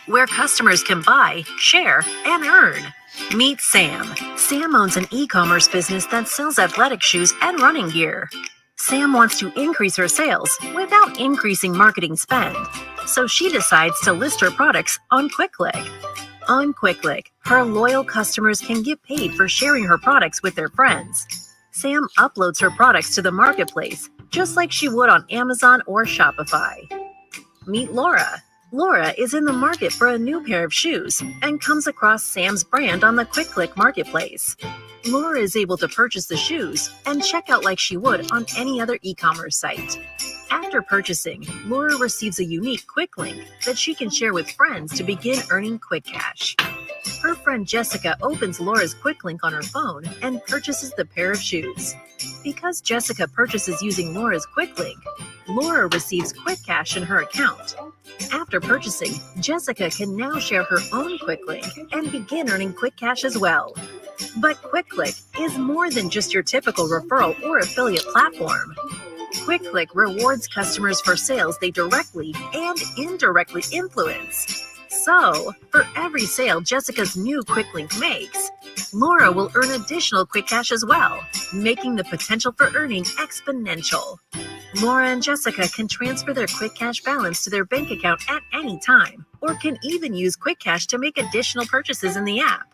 where customers can buy, share, and earn. Meet Sam. Sam owns an e-commerce business that sells athletic shoes and running gear. Sam wants to increase her sales without increasing marketing spend, so she decides to list her products on QuickClick. On QuickClick, her loyal customers can get paid for sharing her products with their friends. Sam uploads her products to the marketplace, just like she would on Amazon or Shopify. Meet Laura. Laura is in the market for a new pair of shoes and comes across Sam's brand on the QuickClick marketplace. Laura is able to purchase the shoes and check out like she would on any other e-commerce site. After purchasing, Laura receives a unique quick link that she can share with friends to begin earning quick cash. Her friend Jessica opens Laura's quick link on her phone and purchases the pair of shoes. Because Jessica purchases using Laura's quick link, Laura receives quick cash in her account. After purchasing, Jessica can now share her own quick link and begin earning quick cash as well. But QuickClick is more than just your typical referral or affiliate platform. QuickClick rewards customers for sales they directly and indirectly influence. So, for every sale Jessica's new quick link makes, Laura will earn additional quick cash as well, making the potential for earning exponential. Laura and Jessica can transfer their quick cash balance to their bank account at any time, or can even use quick cash to make additional purchases in the app.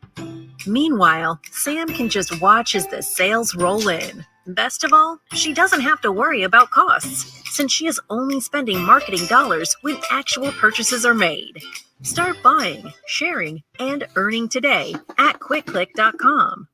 Meanwhile, Sam can just watch as the sales roll in. Best of all, she doesn't have to worry about costs, since she is only spending marketing dollars when actual purchases are made. Start buying, sharing, and earning today at quickclick.com.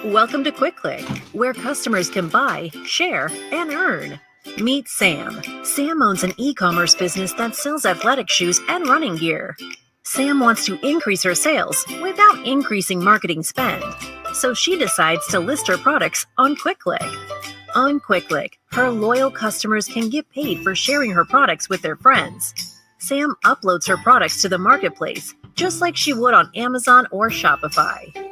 Welcome to QuickClick, where customers can buy, share, and earn. Meet Sam. Sam owns an e-commerce business that sells athletic shoes and running gear. Sam wants to increase her sales without increasing marketing spend, so she decides to list her products on QuickClick. On QuickClick, her loyal customers can get paid for sharing her products with their friends. Sam uploads her products to the marketplace, just like she would on Amazon or Shopify.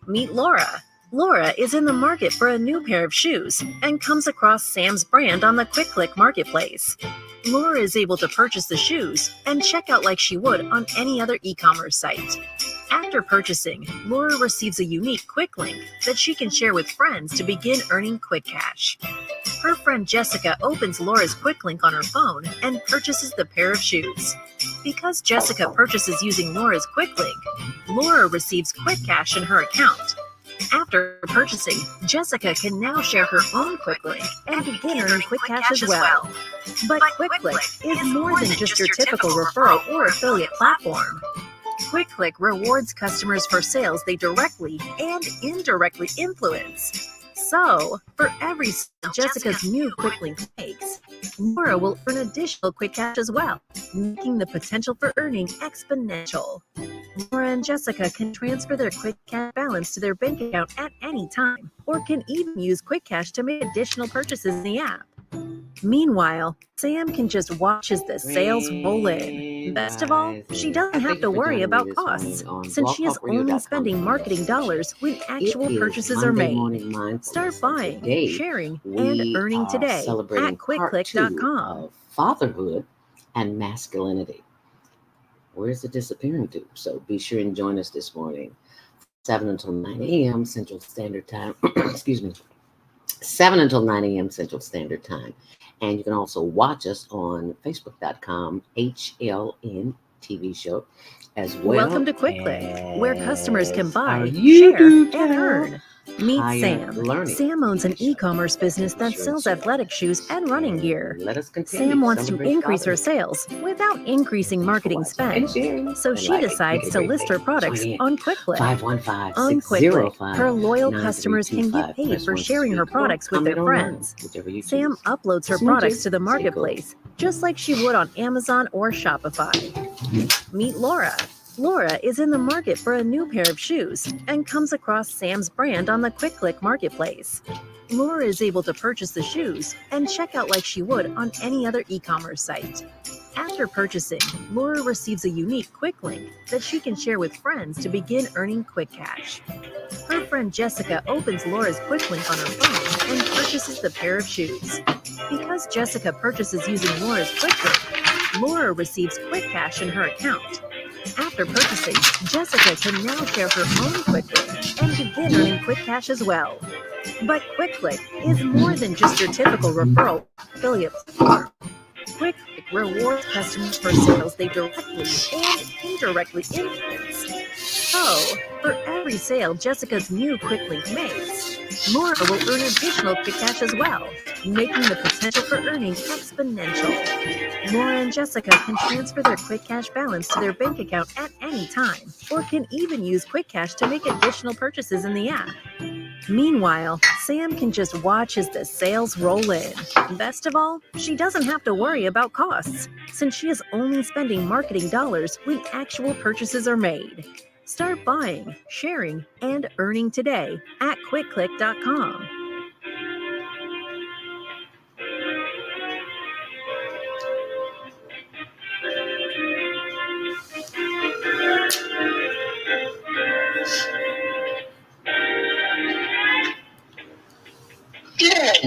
Meet Laura. Laura is in the market for a new pair of shoes and comes across Sam's brand on the QuickClick marketplace. Laura is able to purchase the shoes and check out like she would on any other e-commerce site. After purchasing, Laura receives a unique quick link that she can share with friends to begin earning quick cash. Her friend Jessica opens Laura's quick link on her phone and purchases the pair of shoes. Because Jessica purchases using Laura's quick link, Laura receives quick cash in her account. After purchasing, Jessica can now share her own quick link and begin earning quick cash as well. But QuickClick is more than just your typical referral or affiliate platform. QuickClick rewards customers for sales they directly and indirectly influence. So, for every sale Jessica's new quick link makes, Laura will earn additional quick cash as well, making the potential for earning exponential. Laura and Jessica can transfer their quick cash balance to their bank account at any time, or can even use quick cash to make additional purchases in the app. Meanwhile, Sam can just watch as the sales roll in. Best of all, she doesn't have to worry about costs, since she is only spending marketing dollars when actual purchases are made. Start buying, sharing, and earning today at quickclick.com. Fatherhood and masculinity. Where's it disappearing to? So be sure and join us this morning, 7 until 9 a.m. Central Standard Time. Excuse me. 7 until 9 a.m. Central Standard Time. And you can also watch us on Facebook.com, HLN TV show as well. Welcome to QuickClick, where customers can buy, share, and earn. Meet Sam. Sam owns an e-commerce business that sells athletic shoes and running gear. Sam wants to increase her sales without increasing marketing spend, so she decides to list her products on QuickClick. On QuickClick, her loyal customers can get paid for sharing her products with their friends. Sam uploads her products to the marketplace, just like she would on Amazon or Shopify. Meet Laura. Laura is in the market for a new pair of shoes and comes across Sam's brand on the QuickClick marketplace. Laura is able to purchase the shoes and check out like she would on any other e-commerce site. After purchasing, Laura receives a unique quick link that she can share with friends to begin earning quick cash. Her friend Jessica opens Laura's quick link on her phone and purchases the pair of shoes. Because Jessica purchases using Laura's quick link, Laura receives quick cash in her account. After purchasing, Jessica can now share her own quick link and begin earning quick cash as well. But QuickClick is more than just your typical referral affiliate platform. QuickClick rewards customers for sales they directly and indirectly influence. So, for every sale Jessica's new quick link makes, Laura will earn additional quick cash as well, making the potential for earning exponential. Laura and Jessica can transfer their quick cash balance to their bank account at any time, or can even use quick cash to make additional purchases in the app. Meanwhile, Sam can just watch as the sales roll in. Best of all, she doesn't have to worry about costs, since she is only spending marketing dollars when actual purchases are made. Start buying, sharing, and earning today at quickclick.com.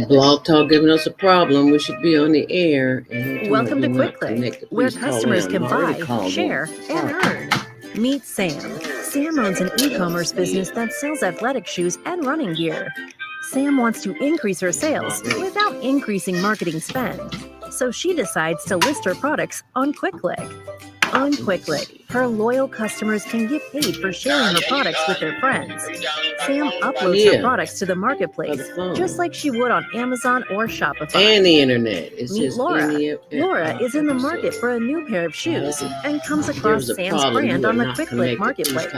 Blog Talk giving us a problem. We should be on the air. Welcome to QuickClick, where customers can buy, share, and earn. Meet Sam. Sam owns an e-commerce business that sells athletic shoes and running gear. Sam wants to increase her sales without increasing marketing spend, so she decides to list her products on QuickClick. On QuickClick, her loyal customers can get paid for sharing her products with their friends. Sam uploads her products to the marketplace, just like she would on Amazon or Shopify. And the internet. Meet Laura. Laura is in the market for a new pair of shoes and comes across Sam's brand on the QuickClick marketplace.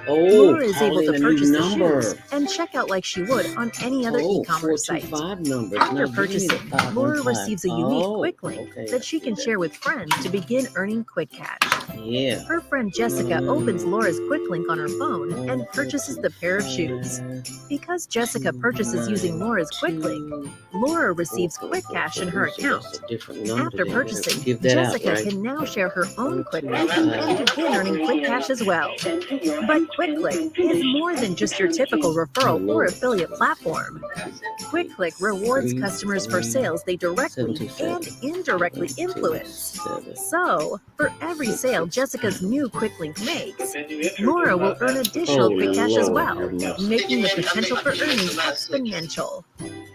Laura is able to purchase the shoes and check out like she would on any other e-commerce site. After purchasing, Laura receives a unique quick link that she can share with friends to begin earning quick cash. Her friend Jessica opens Laura's quick link on her phone and purchases the pair of shoes. Because Jessica purchases using Laura's quick link, Laura receives quick cash in her account. After purchasing, Jessica can now share her own quick link and begin earning quick cash as well. But QuickClick is more than just your typical referral or affiliate platform. QuickClick rewards customers for sales they directly and indirectly influence. So, for every sale Jessica's new quick link makes, Laura will earn additional quick cash as well, making the potential for earning exponential.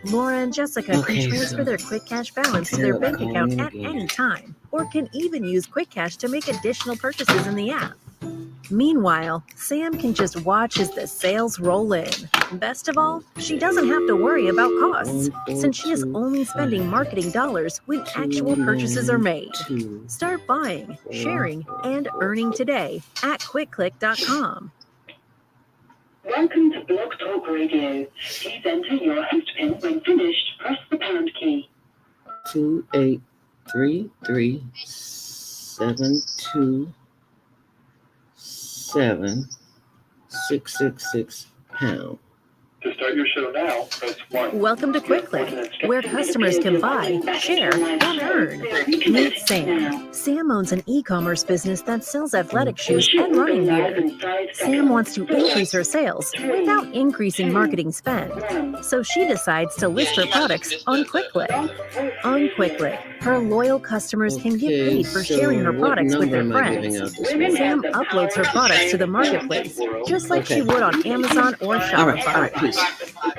Laura and Jessica can transfer their quick cash balance to their bank account at any time, or can even use quick cash to make additional purchases in the app. Meanwhile, Sam can just watch as the sales roll in. Best of all, she doesn't have to worry about costs, since she is only spending marketing dollars when actual purchases are made. Start buying, sharing, and earning today at quickclick.com. Welcome to Blog Talk Radio. Please enter your host pin. When finished, press the pound key. 2833776666 To start your show now, press 1. Welcome to QuickClick, where customers can buy, share, and earn. Meet Sam. Sam owns an e-commerce business that sells athletic shoes and running gear. Sam wants to increase her sales without increasing marketing spend, so she decides to list her products on QuickClick. On QuickClick, her loyal customers can get paid for sharing her products with their friends. Sam uploads her products to the marketplace, just like she would on Amazon or Shopify.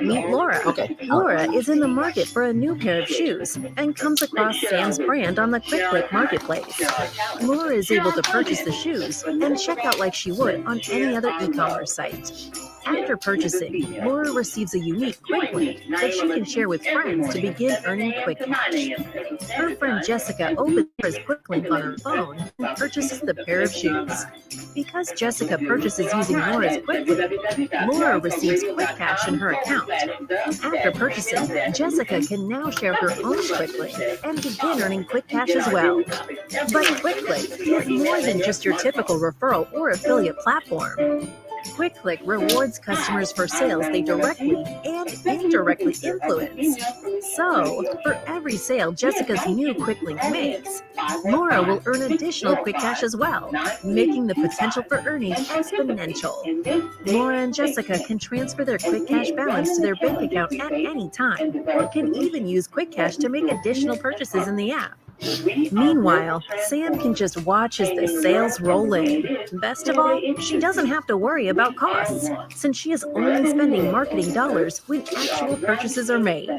Meet Laura. Laura is in the market for a new pair of shoes and comes across Sam's brand on the QuickClick marketplace. Laura is able to purchase the shoes and check out like she would on any other e-commerce site. After purchasing, Laura receives a unique quick link that she can share with friends to begin earning quick cash. Her friend Jessica opens Laura's quick link on her phone and purchases the pair of shoes. Because Jessica purchases using Laura's quick link, Laura receives quick cash in her account. After purchasing, Jessica can now share her own quick link and begin earning quick cash as well. But QuickClick is more than just your typical referral or affiliate platform. Quick Click rewards customers for sales they directly and indirectly influence. So, for every sale Jessica's new Quick Link makes, Laura will earn additional quick cash as well, making the potential for earning exponential. Laura and Jessica can transfer their quick cash balance to their bank account at any time, or can even use quick cash to make additional purchases in the app. Meanwhile, Sam can just watch as the sales roll in. Best of all, she doesn't have to worry about costs, since she is only spending marketing dollars when actual purchases are made.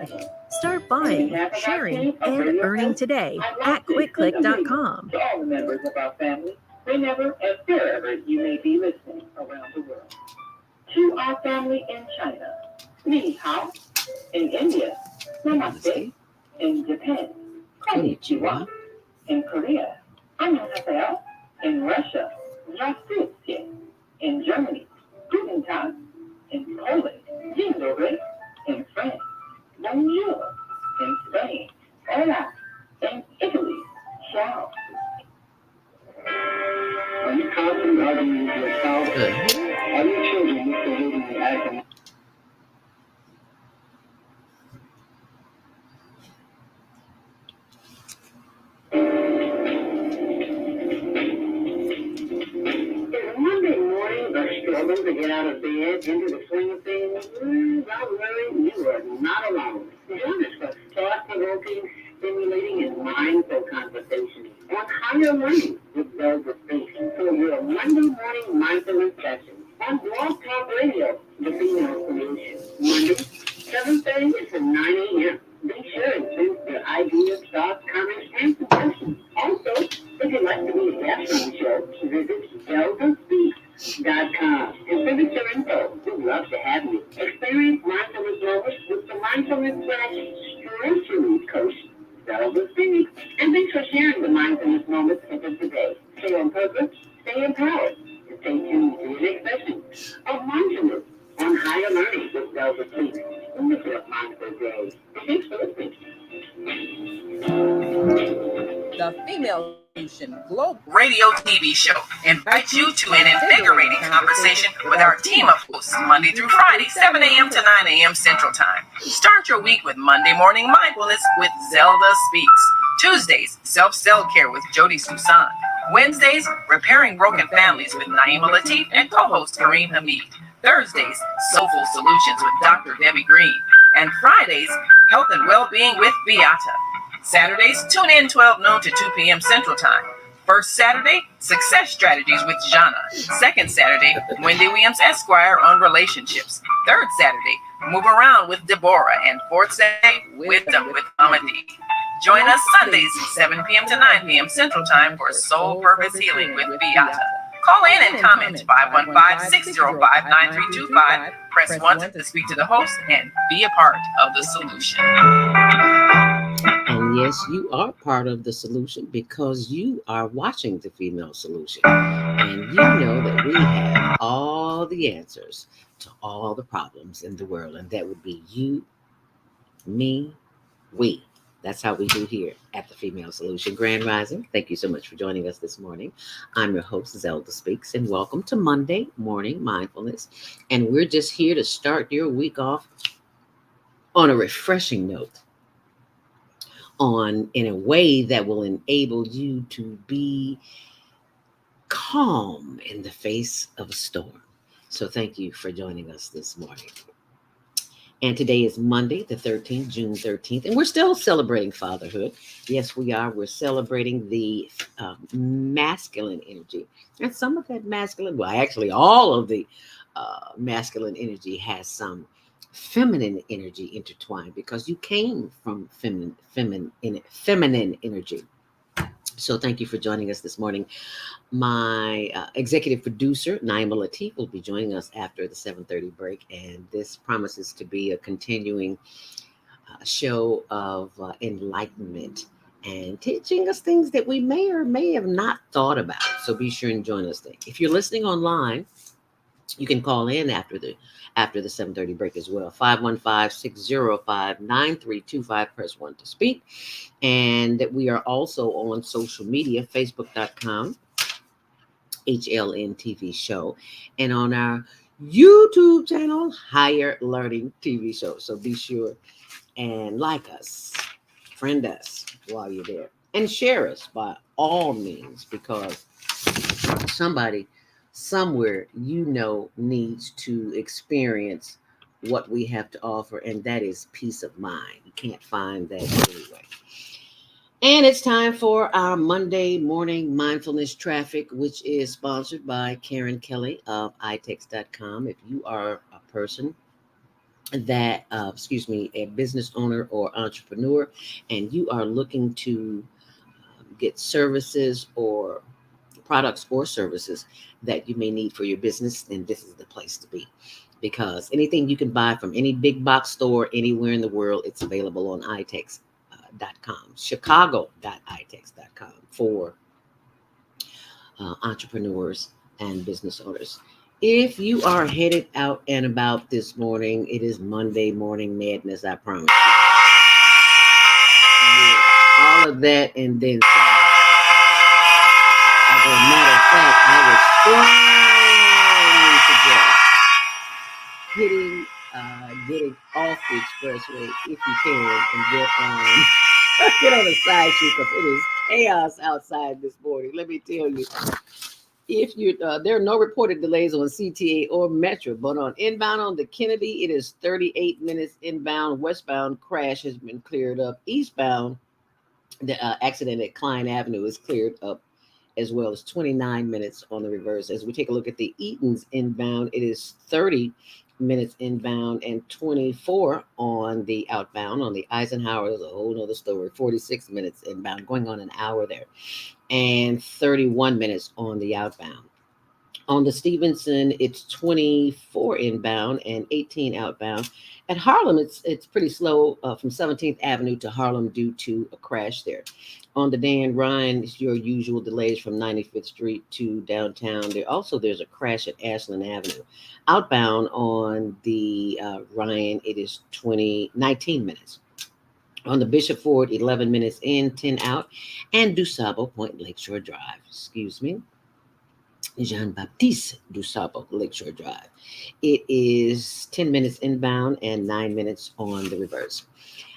Start buying, sharing, and earning today at QuickClick.com. To all the members of our family, whenever and wherever you may be listening around the world. To our family in China, Ni Hao. In India, Namaste. In Japan, Konnichiwa. In Korea, Annyeonghaseyo. In Russia, Здравствуйте. In Germany, Guten Tag. In Poland, Dzień dobry. In France, Bonjour. In Spain, Hola. In Italy, Ciao. Are you constantly arguing with your child? Are your children misbehaving and acting? Is Monday morning a struggle to get out of bed into the swing of things? Don't worry, you are not alone. Join us for thought-provoking, stimulating, and mindful conversations on higher learning with ZeldaSpeaks for your Monday morning mindfulness session on Blog Talk Radio, the Female Solution. Monday, 7:30 to 9 a.m. Be sure and send your ideas, thoughts, comments, and suggestions. Also, if you'd like to be a guest on the show, visit ZeldaSpeaks.com and send us your info. We'd love to have you. Experience mindfulness moments with the mindfulness/stress relief coach, ZeldaSpeaks. And thanks for sharing the mindfulness moments with us today. Stay on purpose, stay empowered, and stay tuned to the next session of mindfulness on higher learning with ZeldaSpeaks. Listen up, mindful days. Thanks for listening. The Female Solution Global Radio TV show invites you to an invigorating conversation with our team of hosts Monday through Friday, 7 a.m. to 9 a.m. Central Time. Start your week with Monday Morning Mindfulness with Zelda Speaks. Tuesdays, Self-Cell Care with Jody Susan. Wednesdays, Repairing Broken Families with Naimah Latif and co-host Kareem Hamid. Thursdays, Soulful Solutions with Dr. Debbie Green. And Fridays, Health and Wellbeing with Beata. Saturdays, tune in 12 noon to 2 p.m. Central Time. First Saturday, Success Strategies with Jana. Second Saturday, Wendy Williams Esquire on relationships. Third Saturday, Move Around with Deborah. And fourth Saturday, Wisdom with Amadi. Join us Sundays, 7 p.m. to 9 p.m. Central Time for Soul Purpose Healing with Beata. Call in and comment 515-605-9325. Press 1 to speak to the host and be a part of the solution. And yes, you are part of the solution because you are watching the Female Solution. And you know that we have all the answers to all the problems in the world. And that would be you, me, we. That's how we do here at the Female Solution. Grand Rising, thank you so much for joining us this morning. I'm your host, Zelda Speaks, and welcome to Monday Morning Mindfulness. And we're just here to start your week off on a refreshing note, in a way that will enable you to be calm in the face of a storm. So thank you for joining us this morning. And today is Monday, the 13th, June 13th, and we're still celebrating fatherhood. Yes, we are. We're celebrating the masculine energy. And some of that masculine, well, actually all of the masculine energy has some feminine energy intertwined because you came from feminine energy. So thank you for joining us this morning. My executive producer, Naimah Latif, will be joining us after the 7:30 break. And this promises to be a continuing show of enlightenment and teaching us things that we may or may have not thought about. So be sure and join us there. If you're listening online, you can call in after the 7:30 break as well. 515-605-9325. Press 1 to speak. And we are also on social media, Facebook.com. HLN TV show, and on our YouTube channel, Higher Learning TV show. So be sure and like us, friend us while you're there, and share us by all means, because somebody somewhere needs to experience what we have to offer, and that is peace of mind. You can't find that anyway. And it's time for our Monday morning mindfulness traffic, which is sponsored by Karen Kelly of itex.com. If you are a person that, a business owner or entrepreneur, and you are looking to get services or products or services that you may need for your business, then this is the place to be. Because anything you can buy from any big box store anywhere in the world, it's available on itex.com, chicago.itex.com for entrepreneurs and business owners. If you are headed out and about this morning, it is Monday morning madness, I promise you. Yeah, all of that and then some. As a matter of fact, I was strongly suggest getting off the expressway if you can and get on the side street, because it is chaos outside this morning. Let me tell you, if you there are no reported delays on CTA or Metro, but on inbound on the Kennedy, it is 38 minutes inbound. Westbound crash has been cleared up. Eastbound, the accident at Klein Avenue is cleared up, as well as 29 minutes on the reverse. As we take a look at the Eaton's inbound, it is 30 minutes inbound and 24 on the outbound. On the Eisenhower, there's a whole nother story, 46 minutes inbound, going on an hour there, and 31 minutes on the outbound. On the Stevenson, it's 24 inbound and 18 outbound. At Harlem, it's pretty slow from 17th Avenue to Harlem due to a crash there. On the Dan Ryan, it's your usual delays from 95th Street to downtown. There's a crash at Ashland Avenue. Outbound on the Ryan, it is 19 minutes. On the Bishop Ford, 11 minutes in, 10 out. And DuSable Point Lakeshore Drive, Jean-Baptiste DuSable Lakeshore Drive. It is 10 minutes inbound and 9 minutes on the reverse.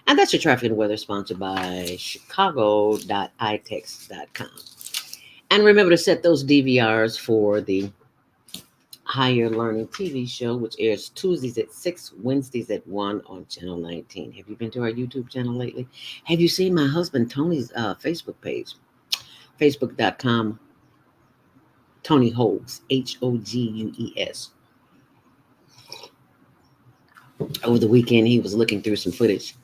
And that's your traffic and weather, sponsored by chicago.itex.com. And remember to set those DVRs for the Higher Learning TV show, which airs Tuesdays at 6, Wednesdays at 1 on Channel 19. Have you been to our YouTube channel lately? Have you seen my husband Tony's Facebook page? Facebook.com Tony Hogues, Hogues. Over the weekend, he was looking through some footage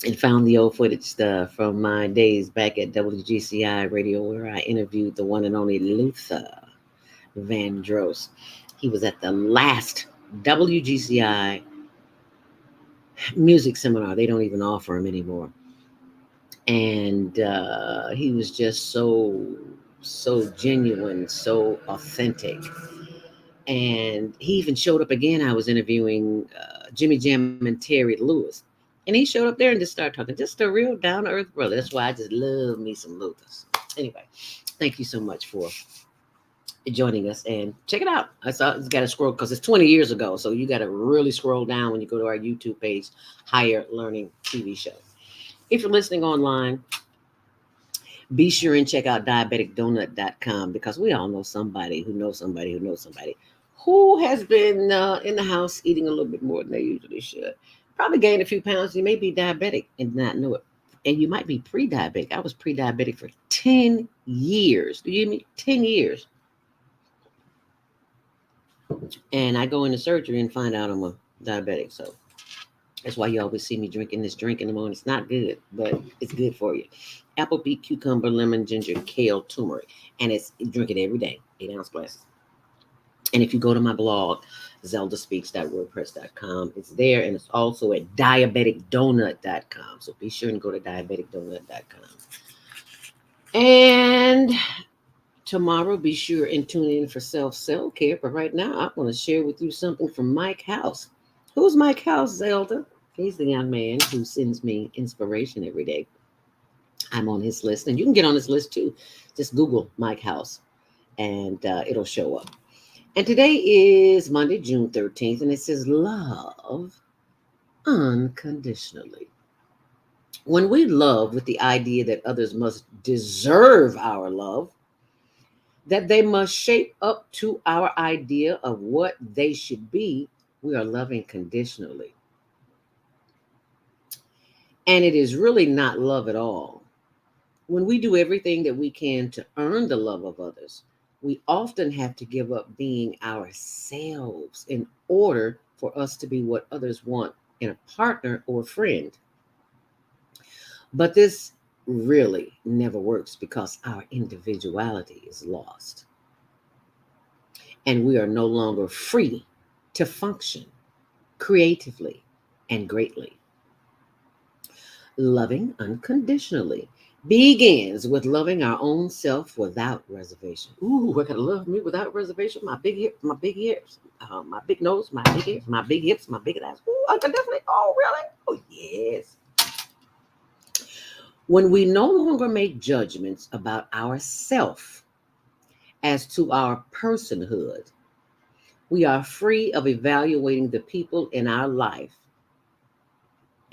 and found the old footage from my days back at WGCI Radio, where I interviewed the one and only Luther Vandross. He was at the last WGCI music seminar. They don't even offer them anymore. And he was just so genuine, so authentic. And he even showed up again. I was interviewing Jimmy Jam and Terry Lewis. And he showed up there and just started talking. Just a real down-to-earth brother. That's why I just love me some Luthers. Anyway, thank you so much for joining us. And check it out. I saw it's got to scroll because it's 20 years ago. So you got to really scroll down when you go to our YouTube page, Higher Learning TV show. If you're listening online, be sure and check out diabeticdonut.com, because we all know somebody who knows somebody who knows somebody who has been in the house eating a little bit more than they usually should. Probably gained a few pounds. You may be diabetic and not know it. And you might be pre-diabetic. I was pre-diabetic for 10 years. Do you hear me? 10 years. And I go into surgery and find out I'm a diabetic. So that's why you always see me drinking this drink in the morning. It's not good, but it's good for you. Apple, beet, cucumber, lemon, ginger, kale, turmeric. And you drink it every day, 8-ounce glasses. And if you go to my blog, ZeldaSpeaks.wordpress.com, it's there. And it's also at diabeticdonut.com. So be sure and go to diabeticdonut.com. And tomorrow, be sure and tune in for self-care. But right now, I want to share with you something from Mike House. Who's Mike House, Zelda? He's the young man who sends me inspiration every day. I'm on his list, and you can get on his list too. Just Google Mike House, and it'll show up. And today is Monday, June 13th, and it says love unconditionally. When we love with the idea that others must deserve our love, that they must shape up to our idea of what they should be, we are loving conditionally. And it is really not love at all. When we do everything that we can to earn the love of others, we often have to give up being ourselves in order for us to be what others want in a partner or friend. But this really never works because our individuality is lost and we are no longer free to function creatively and greatly. Loving unconditionally begins with loving our own self without reservation. Ooh, I gotta love me without reservation. My big hips, my big ears, my big nose, my big ears, my big hips, my big ass. Ooh, unconditionally. Oh, really? Oh, yes. When we no longer make judgments about ourself as to our personhood, we are free of evaluating the people in our life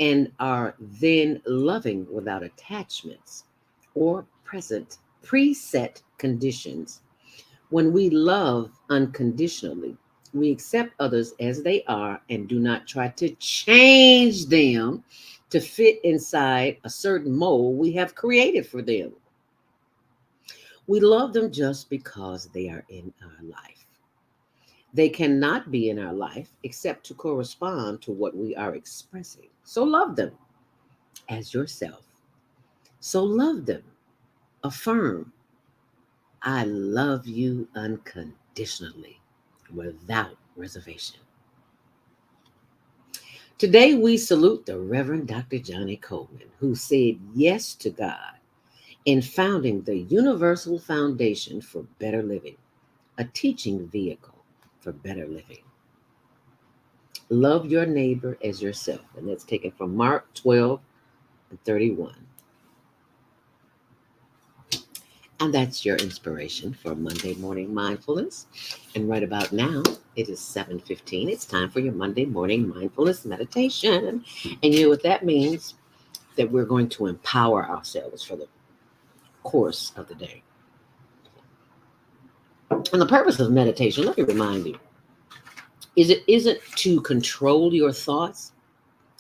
and are then loving without attachments or present preset conditions. When we love unconditionally, we accept others as they are and do not try to change them to fit inside a certain mold we have created for them. We love them just because they are in our life. They cannot be in our life except to correspond to what we are expressing. So love them as yourself. So love them. Affirm, I love you unconditionally, without reservation. Today we salute the Reverend Dr. Johnny Coleman, who said yes to God in founding the Universal Foundation for Better Living, a teaching vehicle for better living. Love your neighbor as yourself. And that's taken from Mark 12:31. And that's your inspiration for Monday morning mindfulness. And right about now, it is 7:15. It's time for your Monday morning mindfulness meditation. And you know what that means? That we're going to empower ourselves for the course of the day. And the purpose of meditation, let me remind you, it isn't to control your thoughts.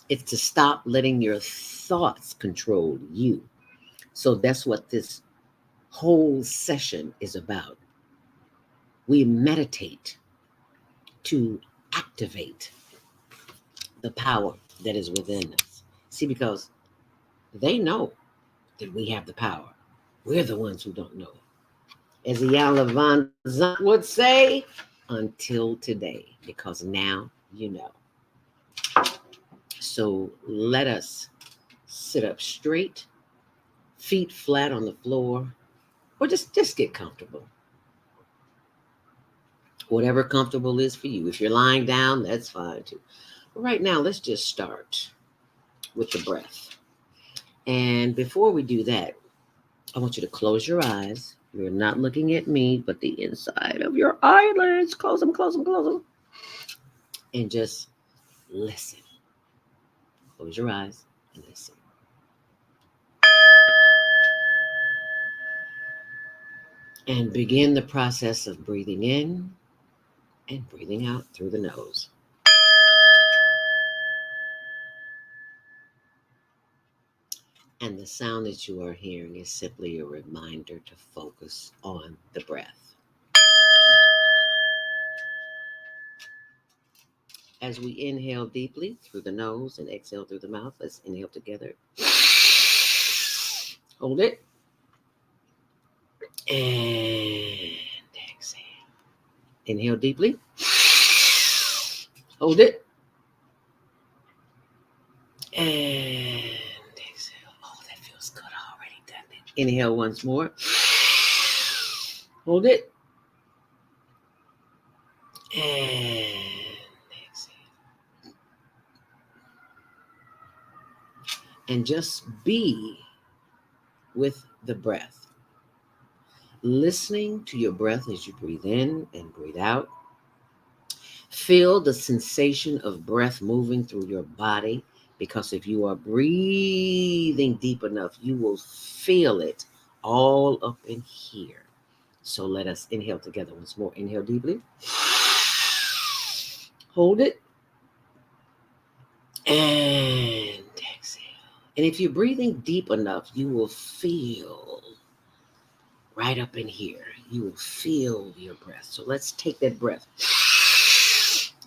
It's to stop letting your thoughts control you. So that's what this whole session is about. We meditate to activate the power that is within us. See, because they know that we have the power. We're the ones who don't know it. As Ian Levant would say, until today, because now you know. So let us sit up straight, feet flat on the floor, or just get comfortable. Whatever comfortable is for you. If you're lying down, that's fine too. But right now, let's just start with the breath. And before we do that, I want you to close your eyes. You're not looking at me, but the inside of your eyelids. Close them, close them, close them. And just listen. Close your eyes and listen. And begin the process of breathing in and breathing out through the nose. And the sound that you are hearing is simply a reminder to focus on the breath. As we inhale deeply through the nose and exhale through the mouth, let's inhale together. Hold it. And exhale. Inhale deeply. Hold it. And exhale. Oh, that feels good already, doesn't it? Inhale once more. Hold it. And exhale. And just be with the breath. listening to your breath as you breathe in and breathe out. Feel the sensation of breath moving through your body, because if you are breathing deep enough, you will feel it all up in here. So let us inhale together once more. Inhale deeply. Hold it. And exhale. And if you're breathing deep enough, you will feel right up in here. You will feel your breath. So let's take that breath.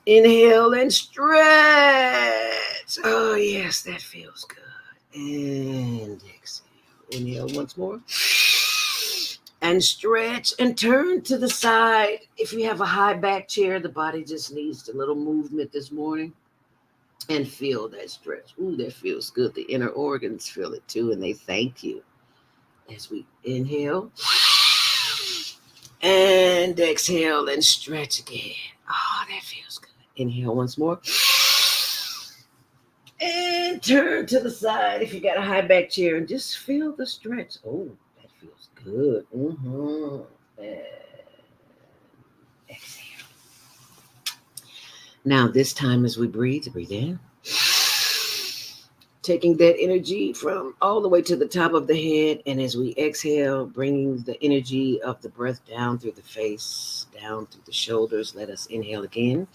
Inhale and stretch. Oh, yes, that feels good. And exhale. Inhale once more. And stretch and turn to the side. If you have a high back chair, the body just needs a little movement this morning. And feel that stretch. Ooh, that feels good. The inner organs feel it too, and they thank you. As we inhale and exhale and stretch again. Oh, that feels good. Inhale once more. And turn to the side if you got a high back chair and just feel the stretch. Oh, that feels good. And exhale. Now, this time as we breathe in. Taking that energy from all the way to the top of the head. And as we exhale, bringing the energy of the breath down through the face, down through the shoulders. Let us inhale again.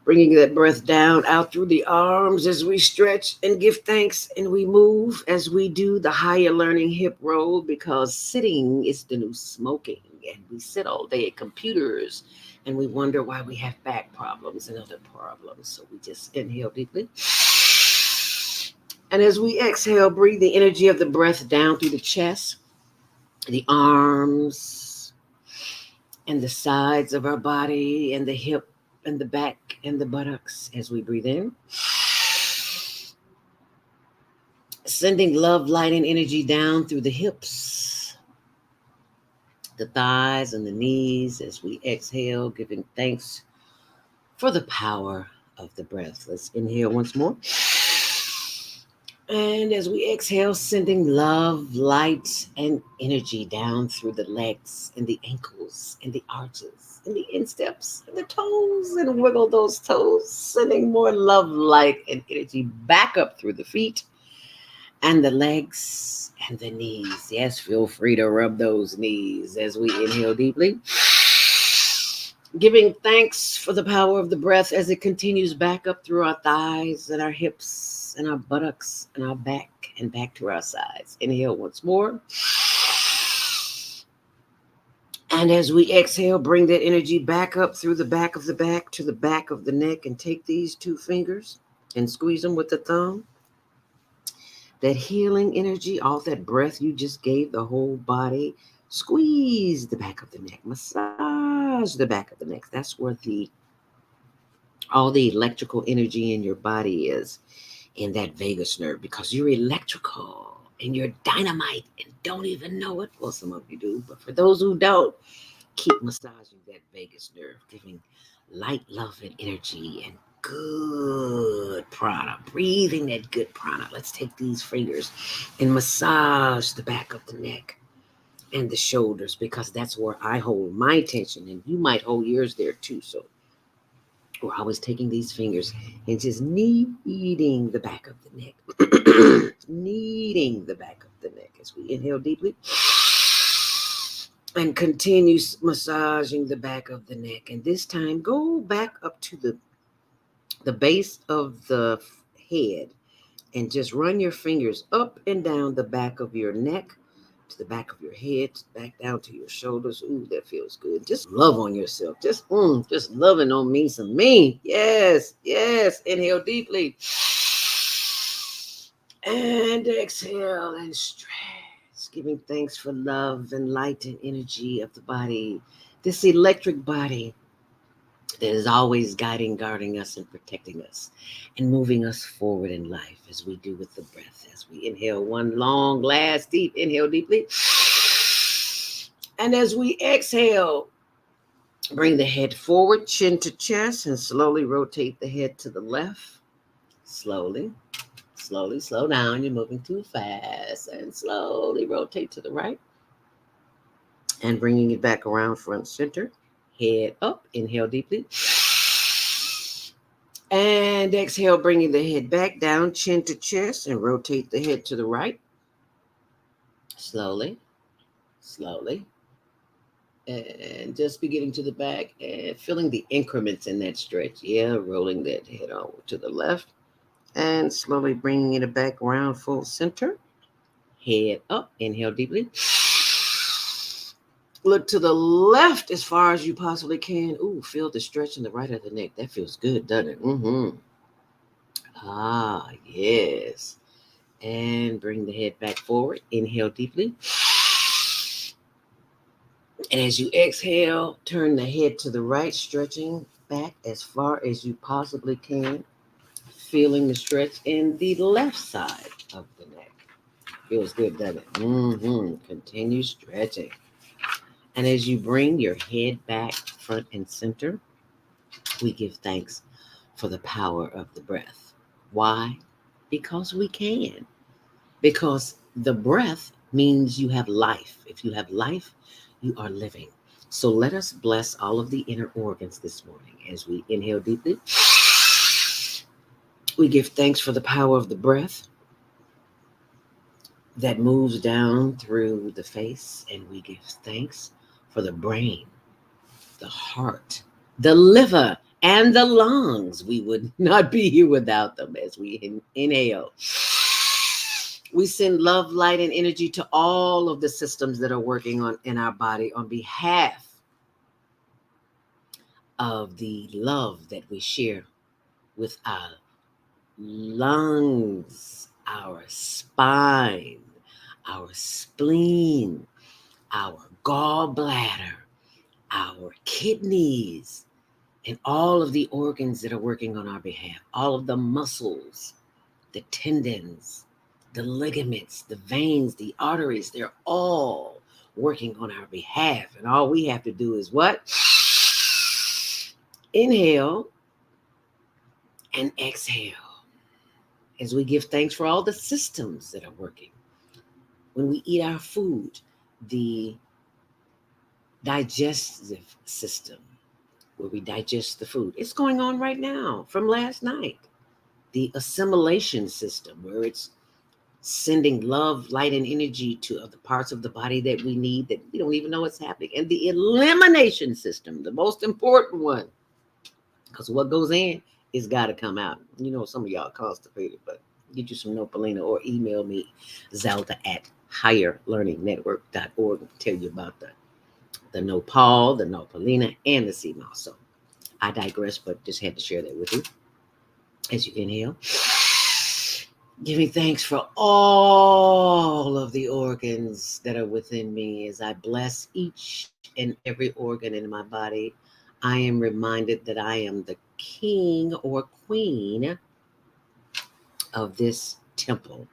Bringing that breath down, out through the arms as we stretch and give thanks. And we move as we do the higher learning hip roll, because sitting is the new smoking. And we sit all day at computers and we wonder why we have back problems and other problems. So we just inhale deeply. And as we exhale, breathe the energy of the breath down through the chest, the arms, and the sides of our body, and the hip, and the back, and the buttocks as we breathe in. Sending love, light, and energy down through the hips, the thighs, and the knees as we exhale, giving thanks for the power of the breath. Let's inhale once more. And as we exhale, sending love, light, and energy down through the legs and the ankles and the arches and the insteps and the toes, and wiggle those toes, sending more love, light, and energy back up through the feet and the legs and the knees. Yes, feel free to rub those knees as we inhale deeply. Giving thanks for the power of the breath as it continues back up through our thighs and our hips and our buttocks and our back and back to our sides. Inhale once more. And as we exhale, bring that energy back up through the back of the back to the back of the neck, and take these two fingers and squeeze them with the thumb. That healing energy, all that breath you just gave the whole body. Squeeze the back of the neck, massage the back of the neck. That's where all the electrical energy in your body is, in that vagus nerve, because you're electrical and you're dynamite and don't even know it. Well, some of you do, but for those who don't, keep massaging that vagus nerve, giving light, love, and energy and good prana, breathing that good prana. Let's take these fingers and massage the back of the neck and the shoulders, because that's where I hold my tension, and you might hold yours there too. So we're always taking these fingers and just kneading the back of the neck, kneading the back of the neck as we inhale deeply and continue massaging the back of the neck. And this time, go back up to the base of the head and just run your fingers up and down the back of your neck, to the back of your head, back down to your shoulders. Ooh, that feels good. Just love on yourself. Just loving on me some me. Yes. Inhale deeply. And exhale and stretch. Giving thanks for love and light and energy of the body. This electric body that is always guiding, guarding us, and protecting us, and moving us forward in life, as we do with the breath. As we inhale, one long, last deep inhale deeply. And as we exhale, bring the head forward, chin to chest, and slowly rotate the head to the left. Slowly, slow down. You're moving too fast. And slowly rotate to the right. And bringing it back around front center. Head up. Inhale deeply. And exhale, bringing the head back down, chin to chest, and rotate the head to the right. Slowly, slowly. And just beginning to the back and feeling the increments in that stretch. Yeah, rolling that head over to the left. And slowly bringing it back around full center. Head up. Inhale deeply. Look to the left as far as you possibly can. Ooh, feel the stretch in the right of the neck. That feels good, doesn't it? Mm-hmm. Ah, yes. And bring the head back forward. Inhale deeply. And as you exhale, turn the head to the right, stretching back as far as you possibly can. Feeling the stretch in the left side of the neck. Feels good, doesn't it? Mm-hmm. Continue stretching. And as you bring your head back front and center, we give thanks for the power of the breath. Why? Because we can. Because the breath means you have life. If you have life, you are living. So let us bless all of the inner organs this morning as we inhale deeply. We give thanks for the power of the breath that moves down through the face, and we give thanks for the brain, the heart, the liver, and the lungs. We would not be here without them as we inhale. We send love, light, and energy to all of the systems that are working on in our body on behalf of the love that we share with our lungs, our spine, our spleen, our gallbladder, our kidneys, and all of the organs that are working on our behalf, all of the muscles, the tendons, the ligaments, the veins, the arteries, they're all working on our behalf. And all we have to do is what? Inhale and exhale as we give thanks for all the systems that are working. When we eat our food, the digestive system, where we digest the food, it's going on right now from last night. The assimilation system, where it's sending love, light, and energy to other parts of the body that we need that we don't even know what's happening. And the elimination system, the most important one, because what goes in is got to come out. You know, some of y'all constipated, but get you some Nopalina or email me, Zelda at higherlearningnetwork.org, and tell you about the Nopal, the Nopalina, and the sea moss. So I digress, but just had to share that with you as you inhale. Giving thanks for all of the organs that are within me as I bless each and every organ in my body. I am reminded that I am the king or queen of this temple,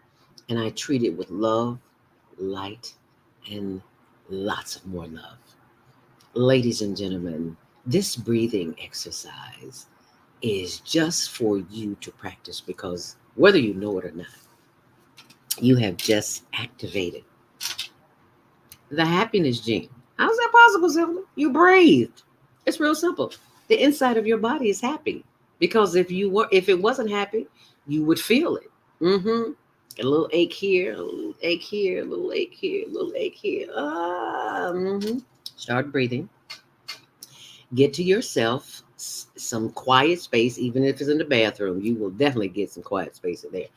and I treat it with love, light, and lots of more love. Ladies and gentlemen, this breathing exercise is just for you to practice, because whether you know it or not, you have just activated the happiness gene. How's that possible, Zelda? You breathed. It's real simple. The inside of your body is happy, because if it wasn't happy, you would feel it. Mm-hmm. A little ache here, a little ache here, a little ache here, a little ache here. Start breathing. Get to yourself some quiet space, even if it's in the bathroom. You will definitely get some quiet space in there.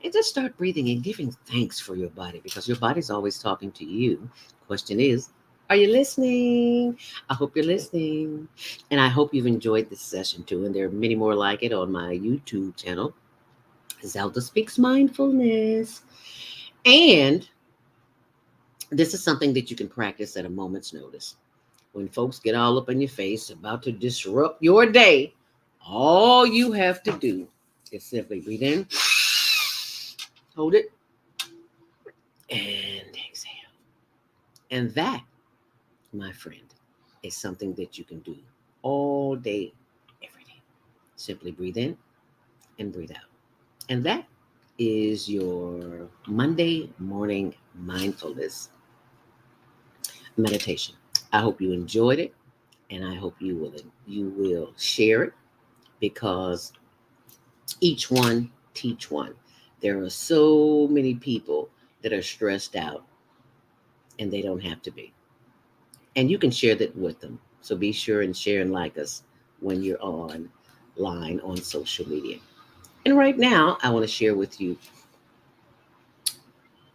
And just start breathing and giving thanks for your body, because your body's always talking to you. Question is, are you listening? I hope you're listening. And I hope you've enjoyed this session too. And there are many more like it on my YouTube channel, ZeldaSpeaks Mindfulness. And this is something that you can practice at a moment's notice. When folks get all up in your face about to disrupt your day, all you have to do is simply breathe in, hold it, and exhale. And that, my friend, is something that you can do all day, every day. Simply breathe in and breathe out. And that is your Monday morning mindfulness meditation. I hope you enjoyed it, and I hope you will share it, because each one teach one. There are so many people that are stressed out, and they don't have to be. And you can share that with them. So be sure and share and like us when you're online on social media. And right now, I want to share with you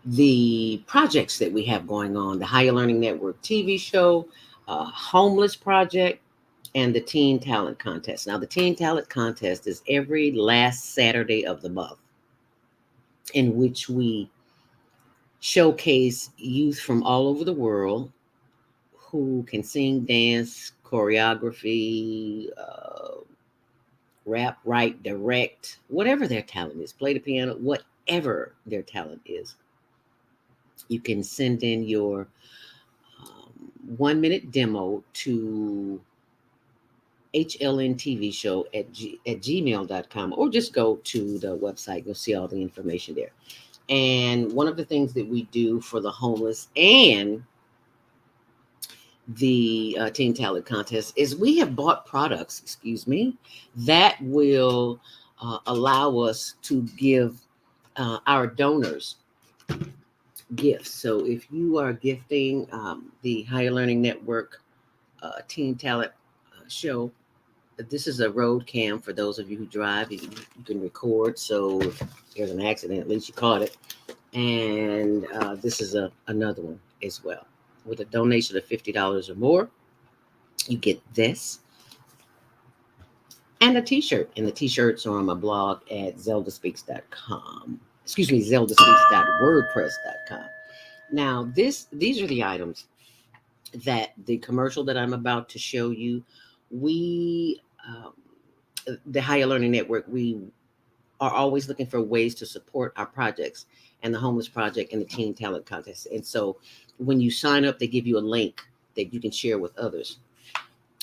the projects that we have going on: the Higher Learning Network TV show, Homeless Project, and the Teen Talent Contest. Now, the Teen Talent Contest is every last Saturday of the month, in which we showcase youth from all over the world who can sing, dance, choreography, rap, write, direct, whatever their talent is, play the piano, whatever their talent is. You can send in your 1-minute demo to HLNTVshow at gmail.com, or just go to the website. You'll see all the information there. And one of the things that we do for the homeless and the Teen Talent Contest is we have bought products, that will allow us to give our donors gifts. So if you are gifting the Higher Learning Network Teen Talent show, this is a road cam for those of you who drive. You can record, so if there's an accident, at least you caught it. And this is another one as well. With a donation of $50 or more, you get this and a t-shirt. And the t-shirts are on my blog at ZeldaSpeaks.com. ZeldaSpeaks.wordpress.com. Now, these are the items that the commercial that I'm about to show you, we, the Higher Learning Network, we are always looking for ways to support our projects, and the Homeless Project and the Teen Talent Contest. And so when you sign up, they give you a link that you can share with others.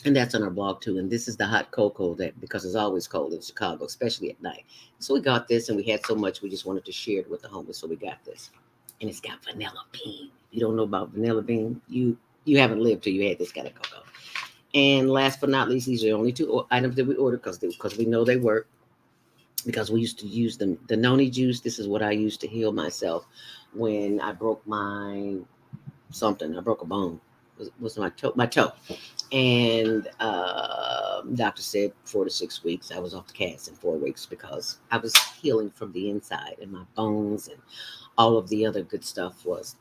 And that's on our blog too. And this is the hot cocoa, that because it's always cold in Chicago, especially at night. So we got this, and we had so much, we just wanted to share it with the homeless. So we got this. And it's got vanilla bean. If you don't know about vanilla bean, you haven't lived till you had this kind of cocoa. And last but not least, these are the only two items that we ordered because we know they work. Because we used to use them. The noni juice, this is what I used to heal myself when I broke I broke a bone. It was my toe. And doctor said 4 to 6 weeks. I was off the cast in 4 weeks because I was healing from the inside, and my bones and all of the other good stuff was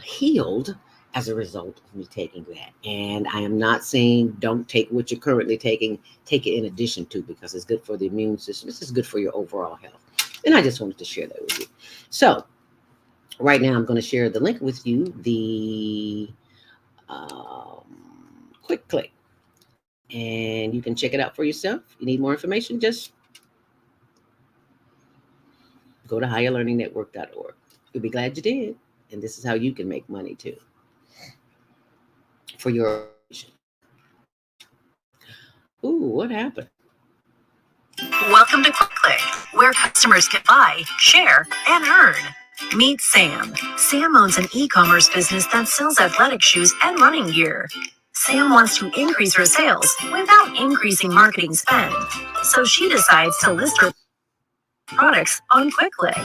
healed as a result of me taking that. And I am not saying don't take what you're currently taking, take it in addition to, because it's good for the immune system. This is good for your overall health. And I just wanted to share that with you. So right now I'm going to share the link with you, the Quick Click. And you can check it out for yourself. If you need more information, just go to higherlearningnetwork.org. You'll be glad you did. And this is how you can make money too for your organization. Ooh, what happened? Welcome to Quick Click, where customers can buy, share, and earn. Meet Sam. Sam owns an e-commerce business that sells athletic shoes and running gear. Sam wants to increase her sales without increasing marketing spend, so she decides to list her products on Quick Click.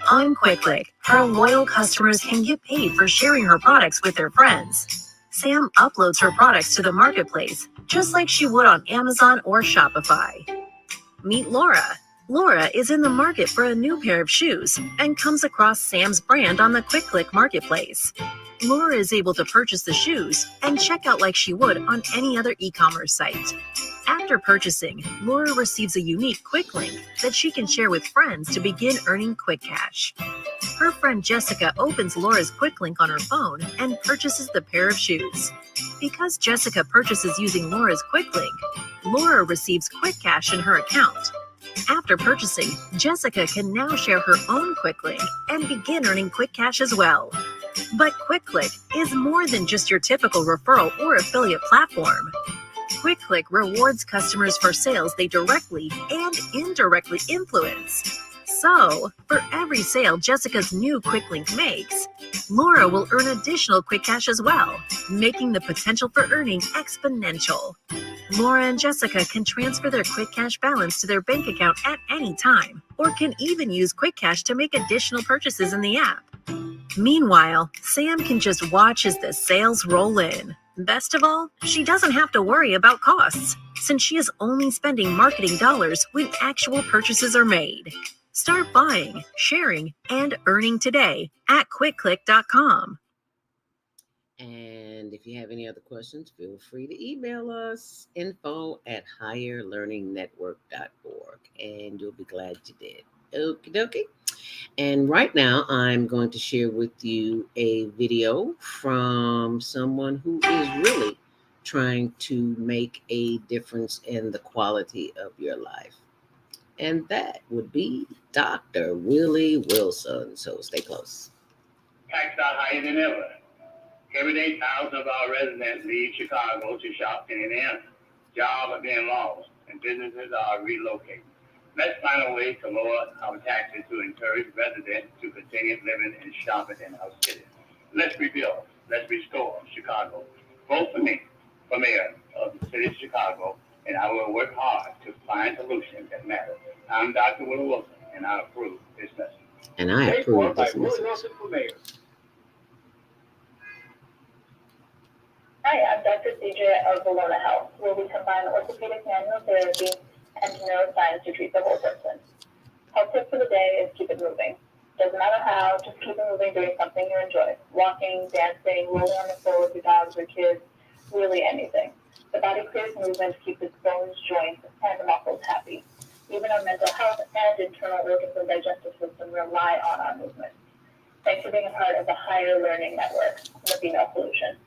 On Quick Click, her loyal customers can get paid for sharing her products with their friends. Sam uploads her products to the marketplace, just like she would on Amazon or Shopify. Meet Laura. Laura is in the market for a new pair of shoes and comes across Sam's brand on the Quick Click marketplace. Laura is able to purchase the shoes and check out like she would on any other e-commerce site. After purchasing, Laura receives a unique Quick Link that she can share with friends to begin earning quick cash. Her friend Jessica opens Laura's Quick Link on her phone and purchases the pair of shoes. Because Jessica purchases using Laura's Quick Link, Laura receives quick cash in her account. After purchasing, Jessica can now share her own Quick Link and begin earning quick cash as well. But Quick Click is more than just your typical referral or affiliate platform. Quick Click rewards customers for sales they directly and indirectly influence. So, for every sale Jessica's new Quick Link makes, Laura will earn additional quick cash as well, making the potential for earning exponential. Laura and Jessica can transfer their quick cash balance to their bank account at any time, or can even use quick cash to make additional purchases in the app. Meanwhile, Sam can just watch as the sales roll in. Best of all, she doesn't have to worry about costs, since she is only spending marketing dollars when actual purchases are made. Start buying, sharing, and earning today at quickclick.com. And if you have any other questions, feel free to email us info@higherlearningnetwork.org, and you'll be glad you did. Okie dokie. And right now, I'm going to share with you a video from someone who is really trying to make a difference in the quality of your life. And that would be Dr. Willie Wilson. So stay close. Taxed out higher than ever. Every day, thousands of our residents leave Chicago to shop in Indiana. Jobs are being lost, and businesses are relocating. Let's find a way to lower our taxes to encourage residents to continue living and shopping in our city. Let's rebuild. Let's restore Chicago. Vote for me for mayor of the city of Chicago, and I will work hard to find solutions that matter. I'm Dr. Willie Wilson, and I approve this message. And I approve this message. For mayor. Hi, I'm Dr. CJ of Bologna Health, where we combine orthopedic manual therapy and neuroscience to treat the whole person. Health tip for the day is keep it moving. Doesn't matter how, just keep it moving doing something you enjoy. Walking, dancing, rolling on the floor with your dogs or kids, really anything. The body clears movement to keep its bones, joints, and muscles happy. Even our mental health and internal organs and digestive system rely on our movement. Thanks for being a part of the Higher Learning Network, the Female Solution.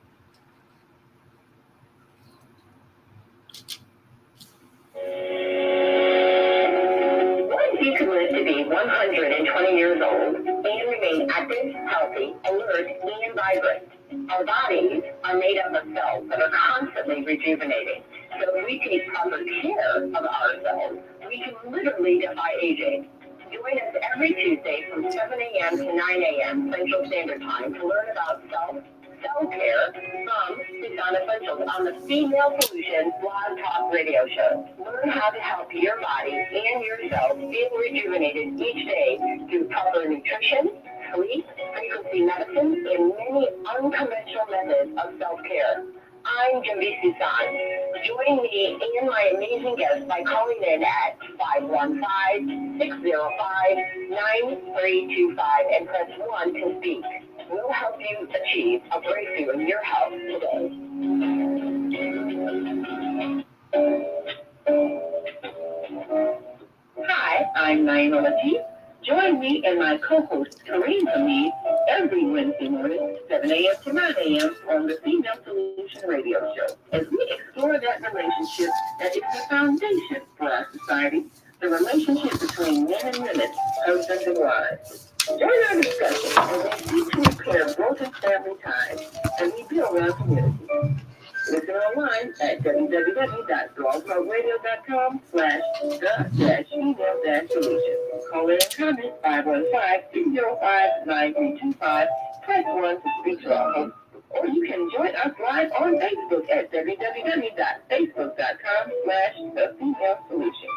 What if you could live to be 120 years old and remain active, healthy, alert, and vibrant? Our bodies are made up of cells that are constantly rejuvenating. So if we take proper care of ourselves, we can literally defy aging. Join us every Tuesday from 7 a.m. to 9 a.m. Central Standard Time to learn about self-care from Susan Essentials on the Female Solution Blog Talk Radio Show. Learn how to help your body and yourself feel rejuvenated each day through proper nutrition, sleep, frequency medicine, and many unconventional methods of self-care. I'm Jody Susan. Join me and my amazing guests by calling in at 515-605-9325 and press 1 to speak. We'll help you achieve a breakthrough in your health today. Hi, I'm Naimah Latif. Join me and my co-host, Kareem Hamid, every Wednesday morning, 7 a.m. to 9 a.m. on the Female Solution Radio Show, as we explore that relationship that is the foundation for our society, the relationship between men and women, husbands and wives. Join our discussion as we seek to repair broken family ties and rebuild our community. Listen online at www.blogtalkradio.com/the-female-solution. Call in and comment 515-205-9325. Press 1 to speak to our host. Or you can join us live on Facebook at www.facebook.com/the-female-solution.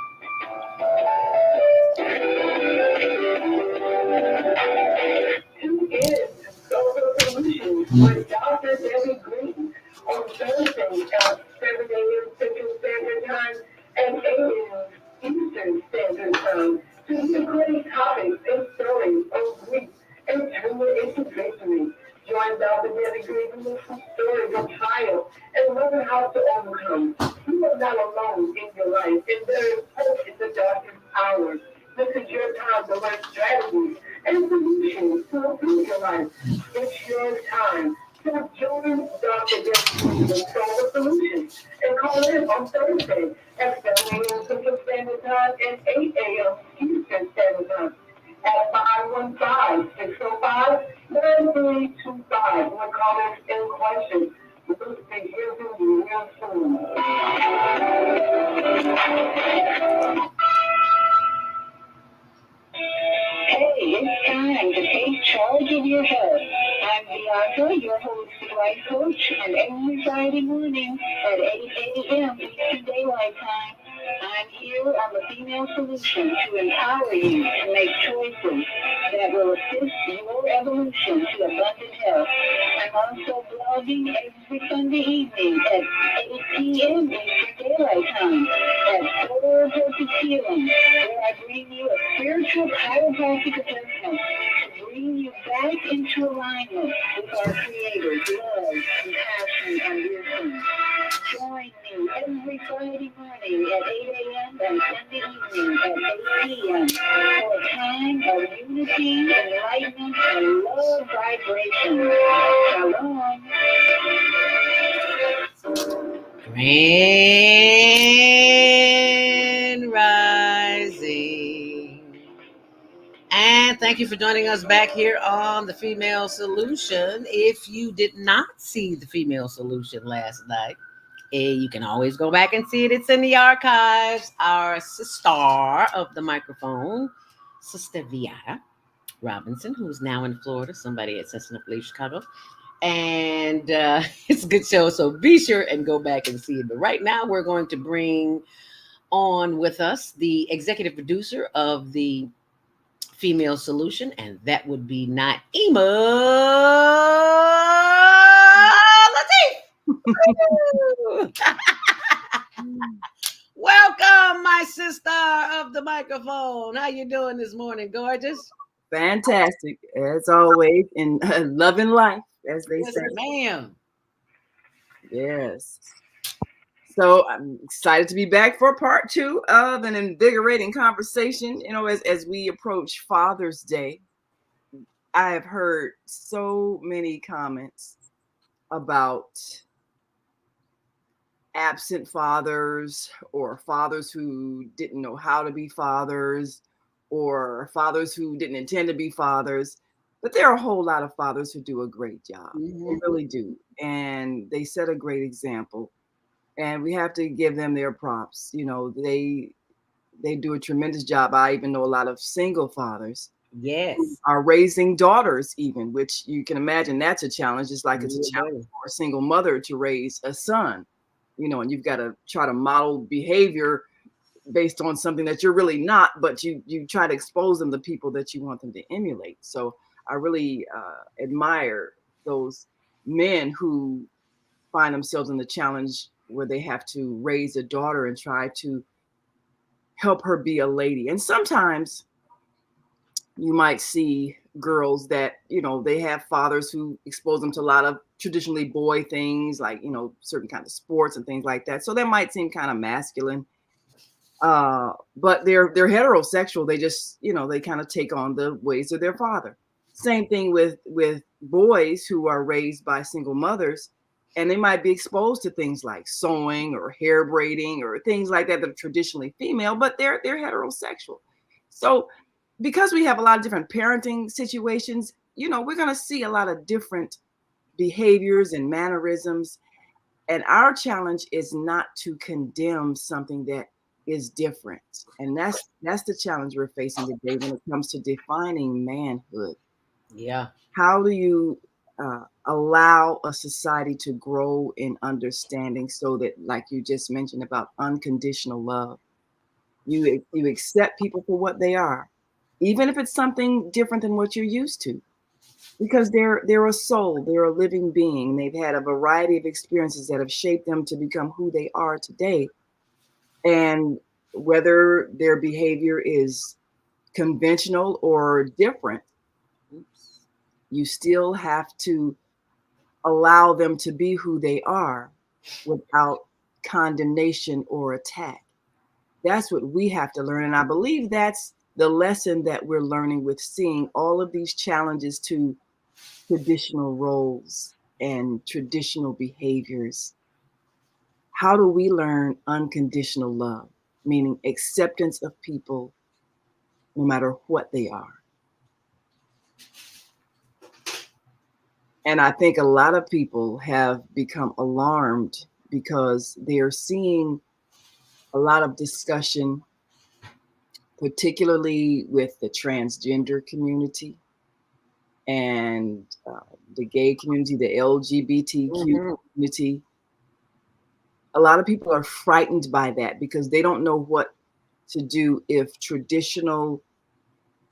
Tune in to Social Solutions with Dr. Debbie Green on Thursday at 7 a.m. Central Standard Time and 8 a.m. Eastern Standard Time to hear great topics and stories of grief and turn it into victory. Join Dr. Debbie Green and listen stories of trial and learn how to overcome. You are not alone in your life, and there is hope in the darkest hours. This is your time to learn strategies and solutions to improve your life. It's your time. So join Dr. Debbie and Solve Solutions and call in on Thursday at 7 a.m. Central Standard Time and 8 a.m. Eastern Standard Time at 515-605-9325 with comments and questions. We'll be here with you real soon. charge of your health. I'm Bianca, your holistic life coach, and every Friday morning at 8 a.m. Eastern Daylight Time, I'm here on the Female Solution to empower you to make choices that will assist your evolution to abundant health. I'm also blogging every Sunday evening at 8 p.m. Eastern Daylight Time at Solar Purpose Healing, where I bring you a spiritual chiropractic assessment to bring you back into alignment with our Creator's love, compassion, and wisdom. Join me every Friday morning at 8 a.m. and Sunday evening at 8 p.m. for a time of unity, enlightenment, and love vibration. Shalom. Grand Rising. And thank you for joining us back here on the Female Solution. If you did not see the Female Solution last night, you can always go back and see it. It's in the archives. Our sister of the microphone, Sister Viata Robinson, who's now in Florida. Somebody had said something in Chicago. And it's a good show, so be sure and go back and see it. But right now, we're going to bring on with us the executive producer of the Female Solution, and that would be Naimah Latif. Welcome, my sister of the microphone. How you doing this morning, gorgeous? Fantastic, as always, in loving life, as they Yes, say. ma'am. Yes. So I'm excited to be back for part 2 of an invigorating conversation. You know, as we approach Father's Day, I have heard so many comments about absent fathers, or fathers who didn't know how to be fathers, or fathers who didn't intend to be fathers. But there are a whole lot of fathers who do a great job. Mm-hmm. They really do. And they set a great example. And we have to give them their props. You know, they do a tremendous job. I even know a lot of single fathers. Yes. Who are raising daughters even, which you can imagine that's a challenge. It's like it's a challenge for a single mother to raise a son. You know, and you've got to try to model behavior based on something that you're really not, but you try to expose them to people that you want them to emulate. So I really admire those men who find themselves in the challenge where they have to raise a daughter and try to help her be a lady. And sometimes you might see girls that, you know, they have fathers who expose them to a lot of traditionally boy things, like, you know, certain kind of sports and things like that. So that might seem kind of masculine. But they're heterosexual. They just, you know, they kind of take on the ways of their father. Same thing with boys who are raised by single mothers, and they might be exposed to things like sewing or hair braiding or things like that are traditionally female, but they're heterosexual. So because we have a lot of different parenting situations, you know, we're going to see a lot of different behaviors and mannerisms. And our challenge is not to condemn something that is different. And that's the challenge we're facing today when it comes to defining manhood. Yeah. How do you allow a society to grow in understanding so that, like you just mentioned about unconditional love, you accept people for what they are, even if it's something different than what you're used to, because they're a soul, they're a living being. They've had a variety of experiences that have shaped them to become who they are today. And whether their behavior is conventional or different, you still have to allow them to be who they are without condemnation or attack. That's what we have to learn. And I believe that's the lesson that we're learning with seeing all of these challenges to traditional roles and traditional behaviors. How do we learn unconditional love, meaning acceptance of people no matter what they are? And I think a lot of people have become alarmed because they are seeing a lot of discussion, particularly with the transgender community, and the gay community, the LGBTQ community. A lot of people are frightened by that because they don't know what to do if traditional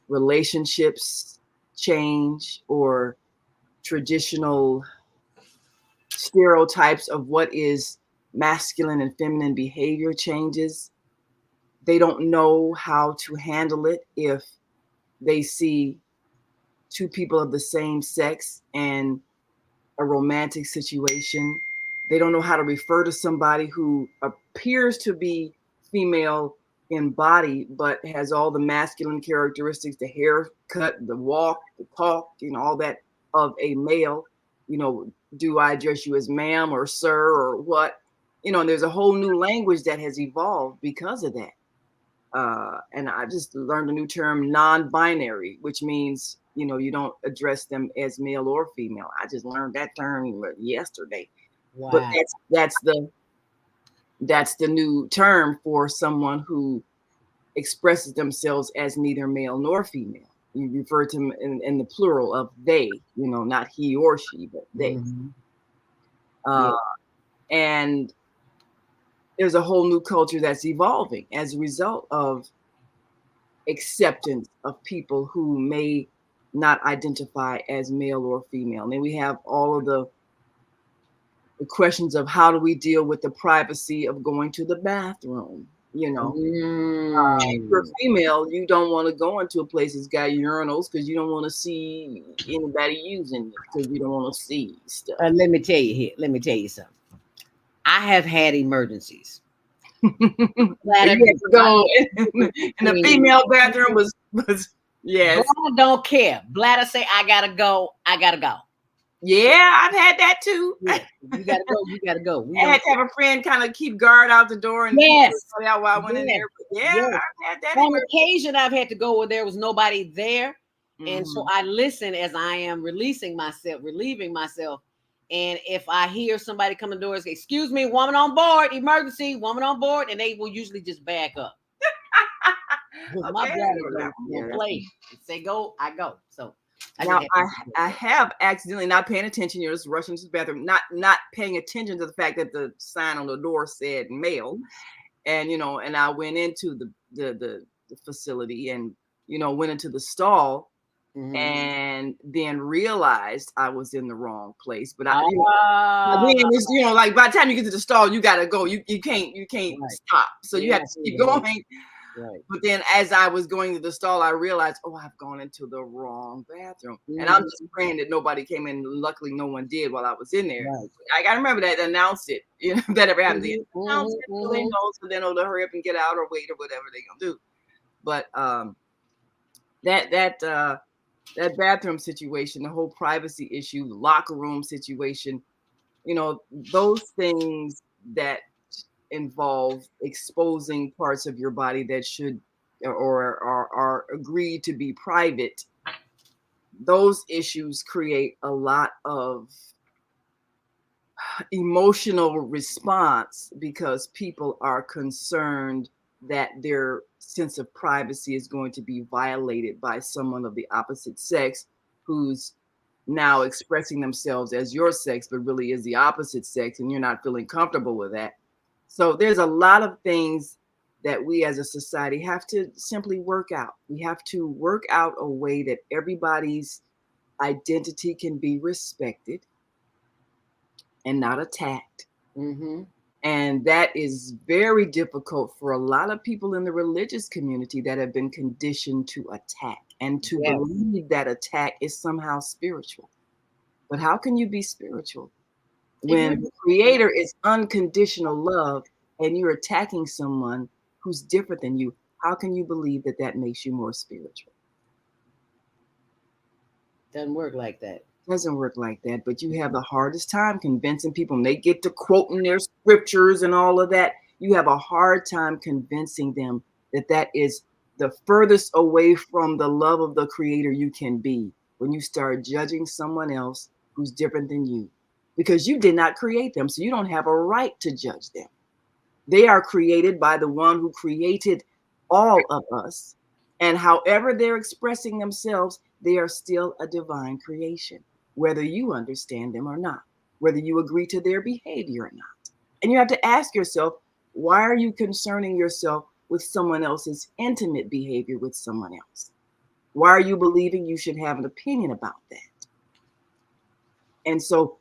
relationships change or traditional stereotypes of what is masculine and feminine behavior changes. They don't know how to handle it if they see two people of the same sex and a romantic situation. They don't know how to refer to somebody who appears to be female in body, but has all the masculine characteristics, the haircut, the walk, the talk, all that of a male. Do I address you as ma'am or sir or what? And there's a whole new language that has evolved because of that. And I just learned a new term, non-binary, which means, you don't address them as male or female. I just learned that term yesterday. Wow. But that's the new term for someone who expresses themselves as neither male nor female. You refer to them in the plural of they, not he or she, but they. And there's a whole new culture that's evolving as a result of acceptance of people who may not identify as male or female. And then we have all of the questions of how do we deal with the privacy of going to the bathroom. If you're female, you don't want to go into a place that's got urinals because you don't want to see anybody using it because you don't want to see stuff. Let me tell you something. I have had emergencies. Glad to go in the female bathroom was yes. I don't care. Bladder say I gotta go. Yeah, I've had that too. Yeah, you gotta go. I had to have a friend kind of keep guard out the door and out while I went in there. I've had that. On occasion, I've had to go where there was nobody there, and so I listen as I am relieving myself. And if I hear somebody come in the door and say, "Excuse me, woman on board, emergency, woman on board," and they will usually just back up. My bladder will play. Say go, I go. So now I have accidentally not paying attention. You're just rushing to the bathroom, not paying attention to the fact that the sign on the door said male, and and I went into the facility and went into the stall. And then realized I was in the wrong place. But then it's like by the time you get to the stall, you gotta go. You can't stop. So you have to keep going. Right. But then as I was going to the stall, I realized, I've gone into the wrong bathroom. And I'm just praying that nobody came in. Luckily, no one did while I was in there. Right. I gotta remember that, announce it. If that ever happens. Announce it so they know, so then they'll hurry up and get out or wait or whatever they're gonna do. But that bathroom situation, the whole privacy issue, locker room situation, those things that involve exposing parts of your body that should or are agreed to be private, those issues create a lot of emotional response because people are concerned that their sense of privacy is going to be violated by someone of the opposite sex who's now expressing themselves as your sex, but really is the opposite sex, and you're not feeling comfortable with that. So there's a lot of things that we as a society have to simply work out. We have to work out a way that everybody's identity can be respected and not attacked. And that is very difficult for a lot of people in the religious community that have been conditioned to attack and to believe that attack is somehow spiritual. But how can you be spiritual when the creator is unconditional love and you're attacking someone who's different than you? How can you believe that that makes you more spiritual? Doesn't work like that. Doesn't work like that, but you have the hardest time convincing people. And they get to quoting their scriptures and all of that. You have a hard time convincing them that that is the furthest away from the love of the creator you can be when you start judging someone else who's different than you, because you did not create them. So you don't have a right to judge them. They are created by the one who created all of us. And however they're expressing themselves, they are still a divine creation, whether you understand them or not, whether you agree to their behavior or not. And you have to ask yourself, why are you concerning yourself with someone else's intimate behavior with someone else? Why are you believing you should have an opinion about that? And so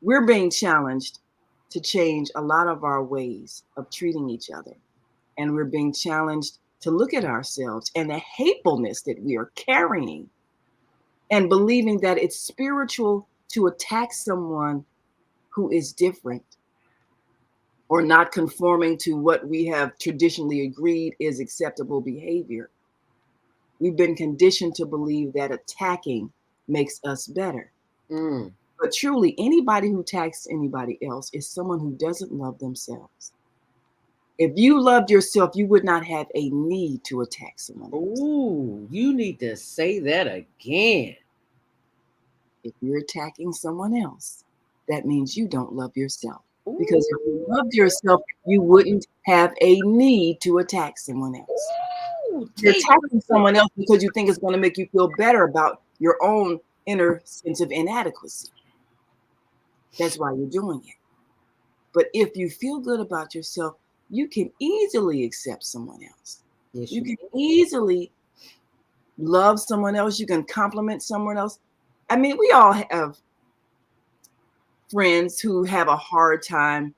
we're being challenged to change a lot of our ways of treating each other. And we're being challenged to look at ourselves and the hatefulness that we are carrying and believing that it's spiritual to attack someone who is different or not conforming to what we have traditionally agreed is acceptable behavior. We've been conditioned to believe that attacking makes us better. But truly, anybody who attacks anybody else is someone who doesn't love themselves. If you loved yourself, you would not have a need to attack someone else. Ooh, you need to say that again. If you're attacking someone else, that means you don't love yourself. Because if you loved yourself, you wouldn't have a need to attack someone else. You're attacking someone else because you think it's going to make you feel better about your own inner sense of inadequacy. That's why you're doing it. But if you feel good about yourself, you can easily accept someone else. Yes, You can easily love someone else. You can compliment someone else. I mean, we all have friends who have a hard time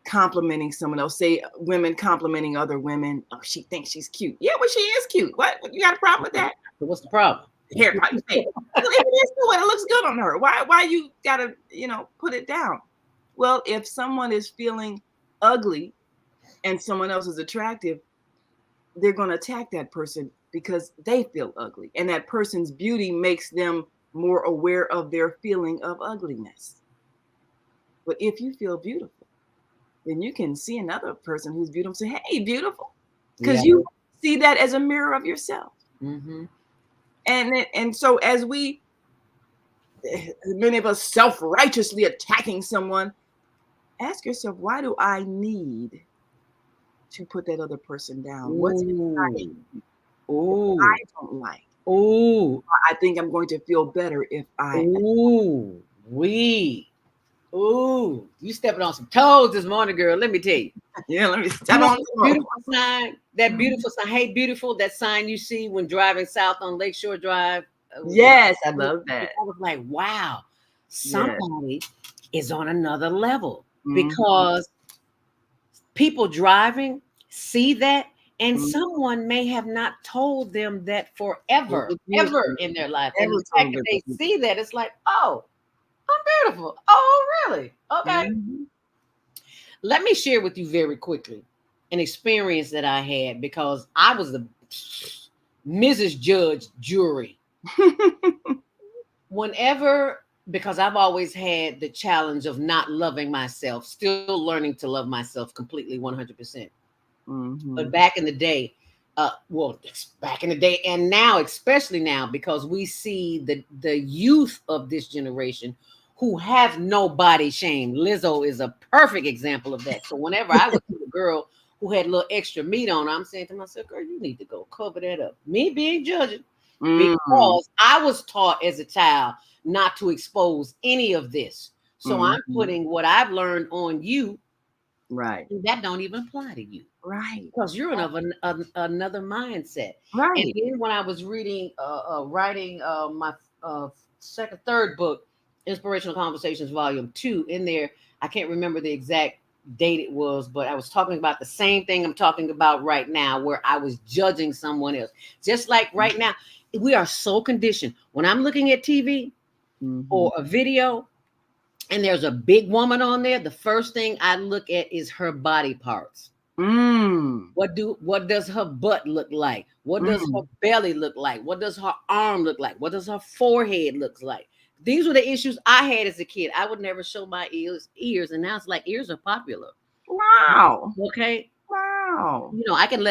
complimenting someone else. Say women complimenting other women. Oh, she thinks she's cute. Yeah, well, she is cute. What? You got a problem with that? So what's the problem? Hair pipe thing. It looks good on her. Why you gotta, put it down? Well, if someone is feeling ugly and someone else is attractive, they're going to attack that person because they feel ugly. And that person's beauty makes them more aware of their feeling of ugliness. But if you feel beautiful, then you can see another person who's beautiful and say, hey, beautiful. Because you see that as a mirror of yourself. Mm-hmm. And so as many of us self-righteously attacking someone, ask yourself, why do I need to put that other person down? What's inside I don't like? I think I'm going to feel better if I. You stepping on some toes this morning, girl. Let me tell you. Yeah, let me step on the beautiful sign. That beautiful sign. Hey, beautiful. That sign you see when driving south on Lakeshore Drive. Yes, I love that. I was like, wow, somebody is on another level because people driving see that, and someone may have not told them that forever, ever in their life. And the fact that they see that, it's like, oh, I'm beautiful. Oh, really? Okay. Let me share with you very quickly an experience that I had because I was the Mrs. Judge jury. Because I've always had the challenge of not loving myself, still learning to love myself completely 100%. But back in the day, back in the day and now, especially now, because we see the youth of this generation who have no body shame. Lizzo is a perfect example of that. So whenever I would see a girl who had a little extra meat on her, I'm saying to myself, girl, you need to go cover that up. Me being judged because I was taught as a child not to expose any of this. So I'm putting what I've learned on you. Right. And that don't even apply to you. Right. Because you're of another mindset. Right. And then when I was writing my third book, Inspirational Conversations Volume 2, in there, I can't remember the exact date it was, but I was talking about the same thing I'm talking about right now, where I was judging someone else. Just like right now, we are so conditioned. When I'm looking at TV or a video and there's a big woman on there, the first thing I look at is her body parts. What does her butt look like? What does her belly look like? What does her arm look like? What does her forehead look like? These were the issues I had as a kid. I would never show my ears, and now it's like ears are popular. Wow. Okay. Wow. I can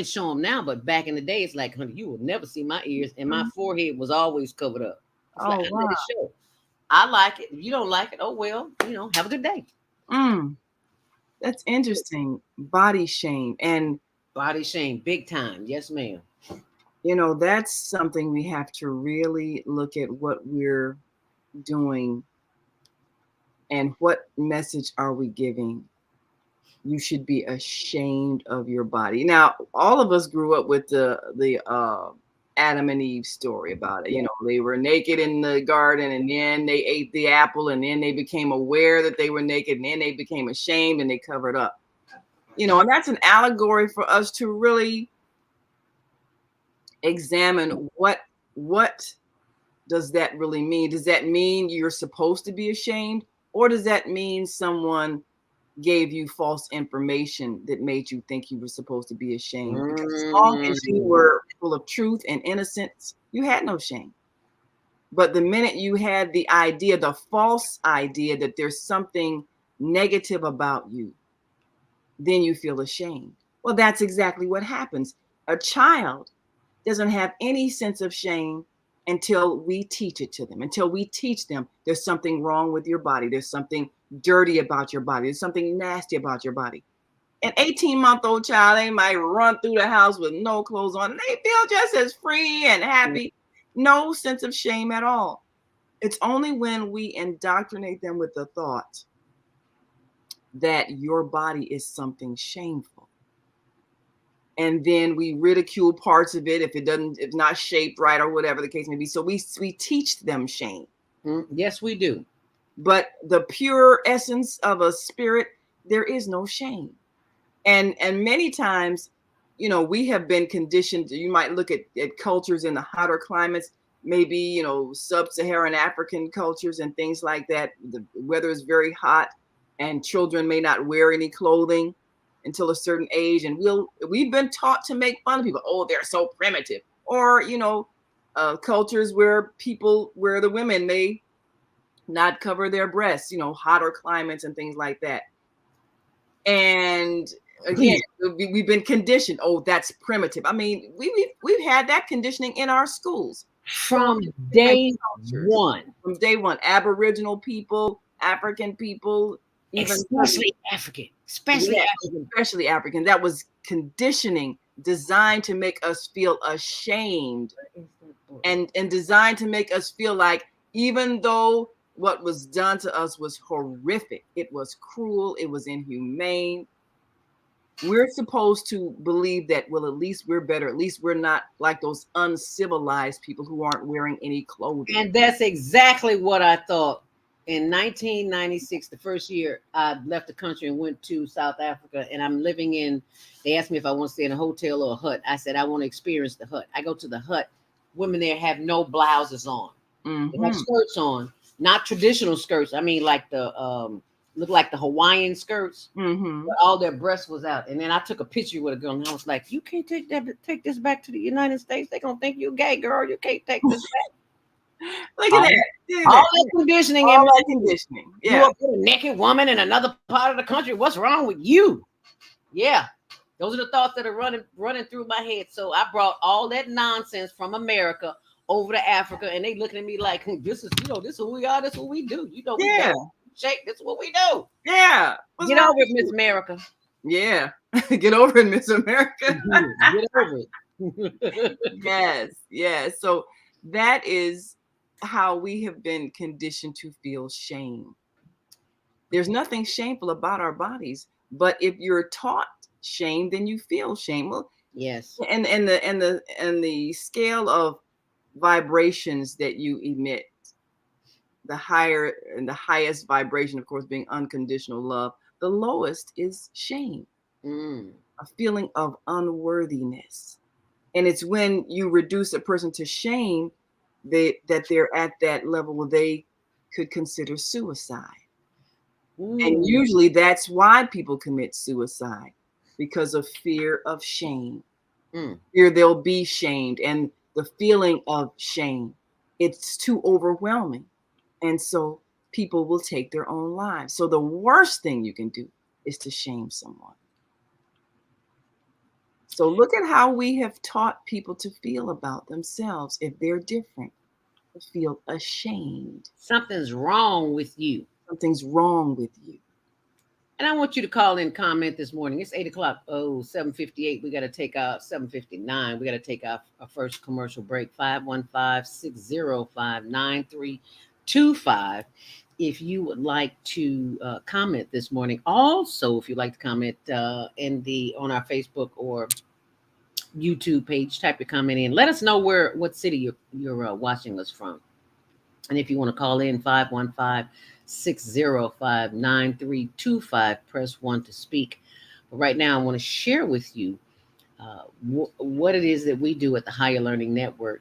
show them now, but back in the day, it's like, honey, you will never see my ears, and my forehead was always covered up. It's like, I let it show. I like it. If you don't like it, oh well, have a good day. That's interesting. Body shame. And Body shame, big time. Yes, ma'am. You know, that's something we have to really look at what we're doing and what message are we giving. You should be ashamed of your body. Now, all of us grew up with the Adam and Eve story about it. You know, they were naked in the garden, and then they ate the apple, and then they became aware that they were naked, and then they became ashamed and they covered up. You know, and that's an allegory for us to really examine what does that really mean? Does that mean you're supposed to be ashamed, or does that mean someone gave you false information that made you think you were supposed to be ashamed? Because as long as you were full of truth and innocence, you had no shame. But the minute you had the idea, the false idea that there's something negative about you, then you feel ashamed. Well, that's exactly what happens. A child doesn't have any sense of shame until we teach it to them, until we teach them there's something wrong with your body, there's something dirty about your body, there's something nasty about your body. An 18-month-old child, they might run through the house with no clothes on, and they feel just as free and happy, no sense of shame at all. It's only when we indoctrinate them with the thought that your body is something shameful, and then we ridicule parts of it if it's not shaped right or whatever the case may be. So we teach them shame. Yes, we do. But the pure essence of a spirit, there is no shame. And many times, you know, we have been conditioned. You might look at cultures in the hotter climates, maybe, you know, sub-Saharan African cultures and things like that. The weather is very hot and children may not wear any clothing until a certain age. And we've been taught to make fun of people. Oh, they're so primitive. Or, you know, cultures where the women may not cover their breasts, you know, hotter climates and things like that. And again, we've been conditioned. Oh, that's primitive. I mean, we've had that conditioning in our schools from day one. From day one, Aboriginal people, African people, even especially African. That was conditioning designed to make us feel ashamed, and designed to make us feel like even though what was done to us was horrific, it was cruel, it was inhumane, we're supposed to believe that, well, at least we're better. At least we're not like those uncivilized people who aren't wearing any clothing. And that's exactly what I thought. In 1996, the first year I left the country and went to South Africa, and I'm living in, they asked me if I want to stay in a hotel or a hut. I said, I want to experience the hut. I go to the hut. Women there have no blouses on. They have skirts on, not traditional skirts. I mean, like the, look like the Hawaiian skirts, but all their breasts was out. And then I took a picture with a girl, and I was like, "You can't take this back to the United States. They're gonna think you gay, girl. You can't take this back." Look at that. All that conditioning. All that conditioning. Yeah. You put a naked woman in another part of the country. What's wrong with you? Yeah. Those are the thoughts that are running through my head. So I brought all that nonsense from America over to Africa, and they looking at me like, this is who we are. This is what we do. You know, yeah. Shake. That's what we do. Yeah. Get over it, Miss America. Yeah. Get over it, Miss America. Get over it. Yes. So that is how we have been conditioned to feel shame. There's nothing shameful about our bodies, but if you're taught shame, then you feel shame. Well, yes. And the scale of vibrations that you emit, the higher and the highest vibration, of course, being unconditional love, the lowest is shame, a feeling of unworthiness. And it's when you reduce a person to shame that they're at that level where they could consider suicide. And usually that's why people commit suicide, because of fear of shame. Fear they'll be shamed, and the feeling of shame, it's too overwhelming. And so people will take their own lives. So the worst thing you can do is to shame someone. So look at how we have taught people to feel about themselves. If they're different, to feel ashamed. Something's wrong with you. Something's wrong with you. And I want you to call in, comment this morning. It's 8 o'clock. Oh, 7:58. We got to take out 7:59. We got to take our first commercial break. 515-605-9325. If you would like to comment this morning. Also, if you'd like to comment on our Facebook or YouTube page, type your comment in. Let us know what city you're watching us from. And if you want to call in, 515-605-9325, press 1 to speak. But right now, I want to share with you what it is that we do at the Higher Learning Network,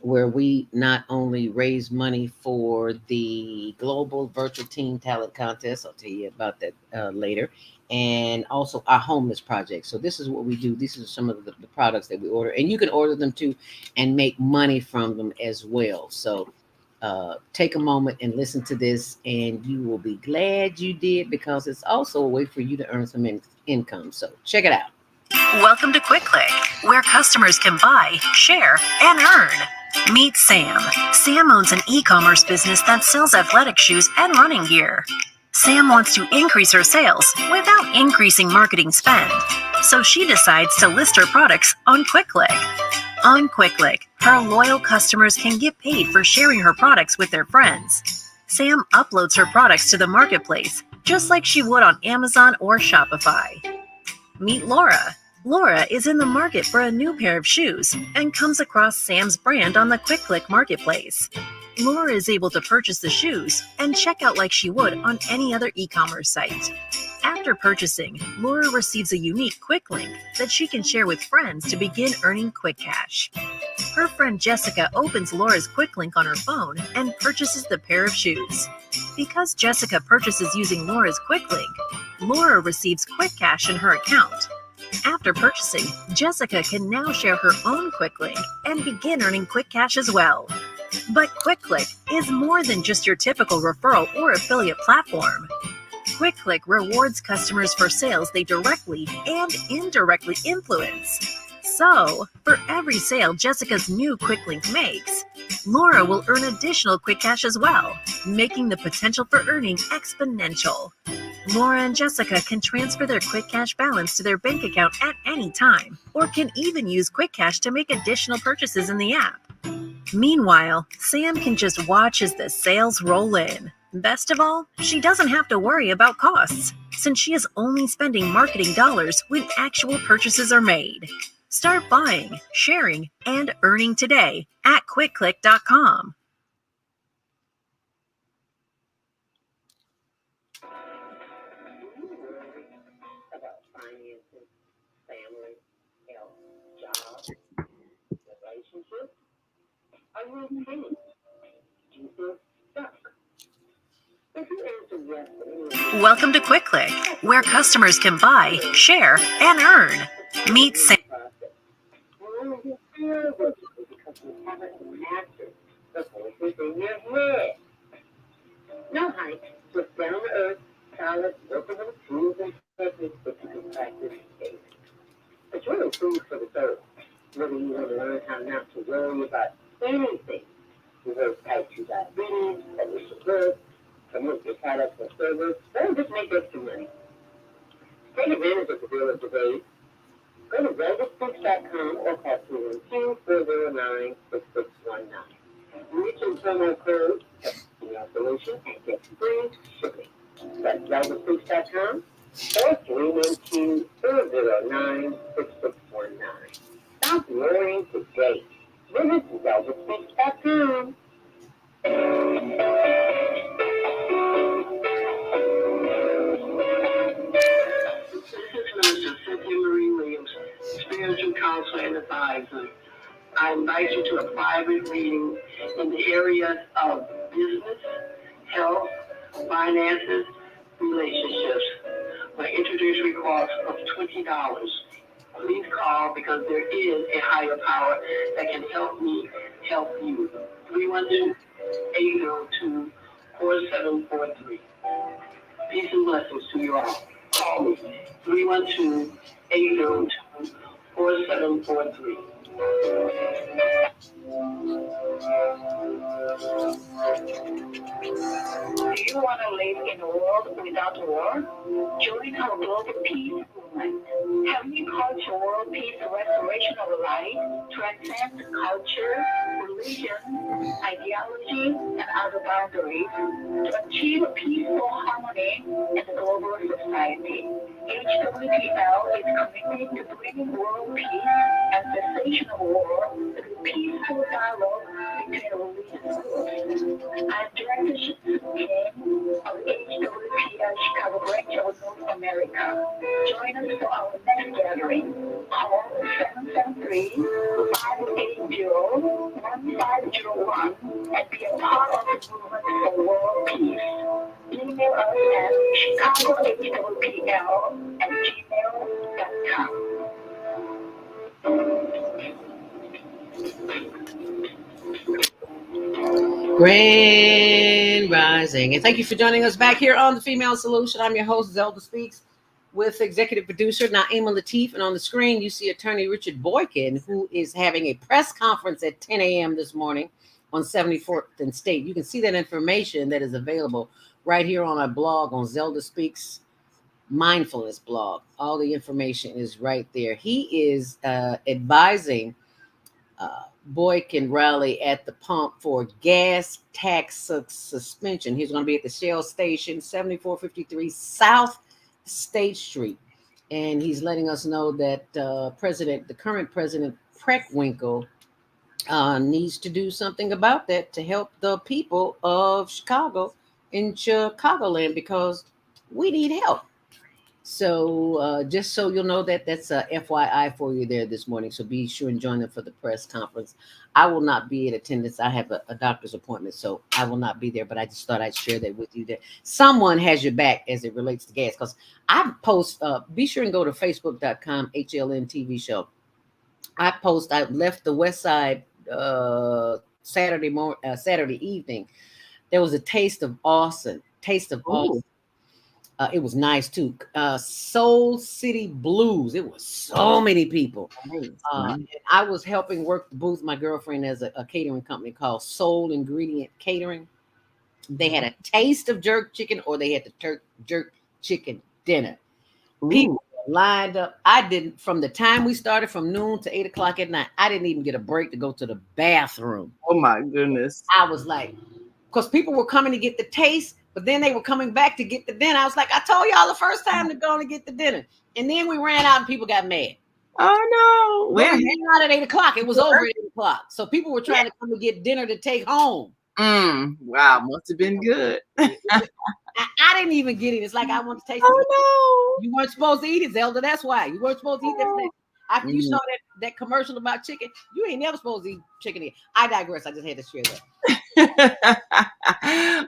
where we not only raise money for the Global Virtual Teen Talent Contest, I'll tell you about that later, and also our homeless project. So this is what we do. These are some of the products that we order, and you can order them too and make money from them as well. So take a moment and listen to this, and you will be glad you did, because it's also a way for you to earn some income. So check it out. Welcome to Quick Click, where customers can buy, share, and earn. Meet Sam. Sam owns an e-commerce business that sells athletic shoes and running gear. Sam wants to increase her sales without increasing marketing spend, so she decides to list her products on Quick Click. On Quick Click, her loyal customers can get paid for sharing her products with their friends. Sam uploads her products to the marketplace, just like she would on Amazon or Shopify. Meet Laura. Laura is in the market for a new pair of shoes and comes across Sam's brand on the Quick Click marketplace. Laura is able to purchase the shoes and check out like she would on any other e-commerce site. After purchasing, Laura receives a unique Quick Link that she can share with friends to begin earning quick cash. Her friend Jessica opens Laura's Quick Link on her phone and purchases the pair of shoes. Because Jessica purchases using Laura's Quick Link, Laura receives quick cash in her account. After purchasing, Jessica can now share her own Quick Link and begin earning quick cash as well. But Quick Click is more than just your typical referral or affiliate platform. Quick Click rewards customers for sales they directly and indirectly influence. So, for every sale Jessica's new Quick Link makes, Laura will earn additional quick cash as well, making the potential for earning exponential. Laura and Jessica can transfer their quick cash balance to their bank account at any time, or can even use quick cash to make additional purchases in the app. Meanwhile, Sam can just watch as the sales roll in. Best of all, she doesn't have to worry about costs, since she is only spending marketing dollars when actual purchases are made. Start buying, sharing, and earning today at QuickClick.com. About finances, family, health, jobs, relationships. Are you okay? Do you feel stuck? If you answer yes to any Welcome to Quick Click, where customers can buy, share, and earn. Meet Sam. you feel this because you haven't mastered the voices in your head. No hype, just down to earth, solid, workable tools and techniques that you can practice daily. It's really food for the soul. Whether you want to learn how not to worry about anything, reverse type 2 diabetes, publish your book, promote your products or service, or just make extra money. Take advantage of the deal of today. Go to ZeldaSpeaks.com or call 212-409-6619. Mention promo code Email Solution and get free shipping. That's ZeldaSpeaks.com or 312-409-6619. Stop worrying today. Visit ZeldaSpeaks.com. This is Minister Cynthia Marie Williams, spiritual counselor and advisor. I invite you to a private reading in the areas of business, health, finances, relationships. My introductory cost of $20. Please call because there is a higher power that can help me help you. 312-802-4743. Peace and blessings to you all. Call me. 312-802-4743. Do you want to to live in a world without war? Join our global peace movement. Having culture, world peace, restoration of life transcends culture, religion, ideology, and other boundaries to achieve peaceful harmony in the global society. HWPL is committed to bringing world peace and cessation of war through peaceful dialogue between religious groups. I'm Director Kim of HWPL Chicago branch of North America. Join us for our next gathering. Call 773-580-1501 and be a part of the movement for world peace. Email us at chicagohwpl@gmail.com. Grand Rising. And thank you for joining us back here on The Female Solution. I'm your host, ZeldaSpeaks, with executive producer Naimah Latif. And on the screen, you see attorney Richard Boykin, who is having a press conference at 10 a.m. this morning on 74th and State. You can see that information that is available right here on our blog on ZeldaSpeaks mindfulness blog. All the information is right there. He is advising Boykin rally at the pump for gas tax suspension. He's going to be at the Shell station, 7453 South State Street. And he's letting us know that the current president, Preckwinkle, needs to do something about that to help the people of Chicago in Chicagoland, because we need help. So just so you'll know that that's a FYI for you there this morning. So be sure and join them for the press conference. I will not be in attendance. I have a doctor's appointment, so I will not be there. But I just thought I'd share that with you, that someone has your back as it relates to gas. Because I post, be sure and go to facebook.com, HLN TV show. I left the West Side Saturday evening. There was a Taste of Austin. Austin. It was nice too. Soul City Blues. It was so many people. And I was helping work the booth. My girlfriend has a catering company called Soul Ingredient Catering. They had a taste of jerk chicken, or they had the jerk chicken dinner. People lined up. From the time we started from noon to 8 o'clock at night, I didn't even get a break to go to the bathroom. Oh my goodness. I was like, because people were coming to get the taste, but then they were coming back to get the dinner. I was like, I told y'all the first time to go and get the dinner. And then we ran out and people got mad. Oh, no. We ran out at 8 o'clock. It was over at 8 o'clock. So people were trying to come and get dinner to take home. Wow. Must have been good. I didn't even get it. It's like, I want to taste it. No. You weren't supposed to eat it, Zelda. That's why. You weren't supposed to eat that. After you saw that commercial about chicken, you ain't never supposed to eat chicken again. I digress. I just had to share that.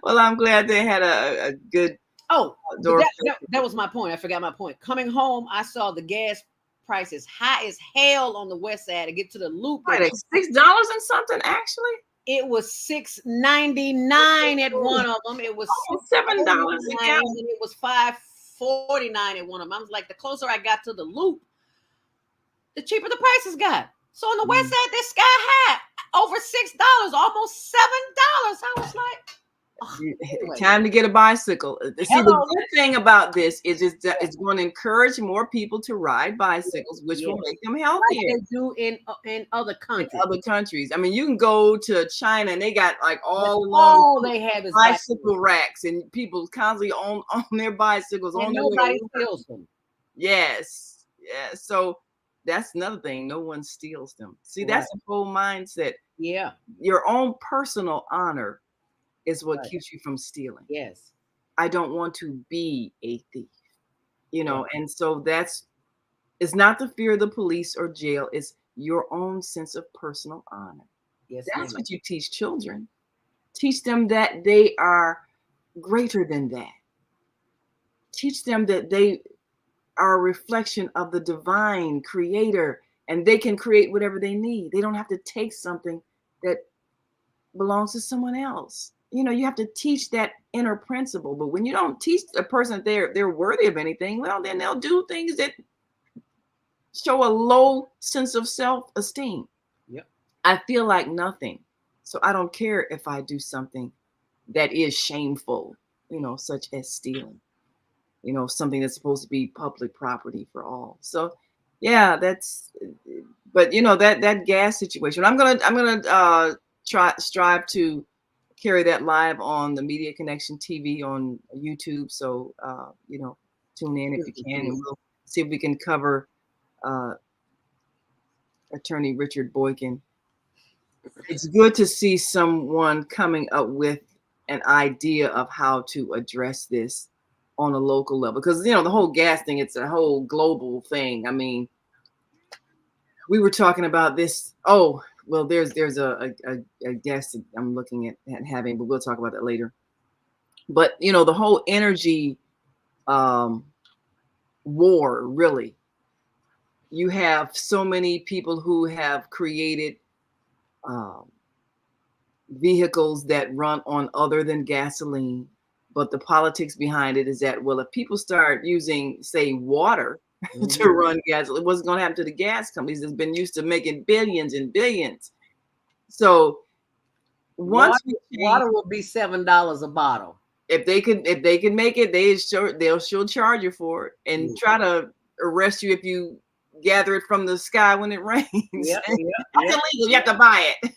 Well, I'm glad they had a good. That was my point. I forgot my point. Coming home, I saw the gas prices high as hell on the west side to get to the loop. Like $6 and something, actually. It was $6.99 at one of them. It was $7 a gallon. And it was $5.49 at one of them. I was like, the closer I got to the loop, the cheaper the prices got. So on the west side, they're sky high, over $6, almost $7. I was like, time to get a bicycle. See, the good thing about this is it's going to encourage more people to ride bicycles, which will make them healthier. Like they do in other countries. I mean, you can go to China and they got like all they have is bicycle racks, and people constantly on their bicycles. And nobody steals them. Yes. So that's another thing. No one steals them. See, that's the whole mindset. Yeah. Your own personal honor is what keeps you from stealing. Yes. I don't want to be a thief, and so it's not the fear of the police or jail. It's your own sense of personal honor. Yes. That's what you teach children. Teach them that they are greater than that. Teach them that they are a reflection of the divine creator, and they can create whatever they need. They don't have to take something that belongs to someone else. You have to teach that inner principle. But when you don't teach a person that they're worthy of anything, well, then they'll do things that show a low sense of self-esteem. Yep. I feel like nothing. So I don't care if I do something that is shameful. such as stealing, something that's supposed to be public property for all. So yeah, but that gas situation, I'm gonna strive to carry that live on the Media Connection TV on YouTube. So tune in if you can, and we'll see if we can cover Attorney Richard Boykin. It's good to see someone coming up with an idea of how to address this on a local level, because the whole gas thing, it's a whole global thing. I mean, we were talking about this. Oh, well, there's a guest that I'm looking at having, but we'll talk about that later. But the whole energy war, really, you have so many people who have created vehicles that run on other than gasoline, but the politics behind it is that, well, if people start using, say, water to run gasoline, what's going to happen to the gas companies that's been used to making billions and billions? So once water will be $7 a bottle. If they can make it, they'll sure charge you for it and try to arrest you if you gather it from the sky when it rains. Yep. That's illegal. You have to buy it.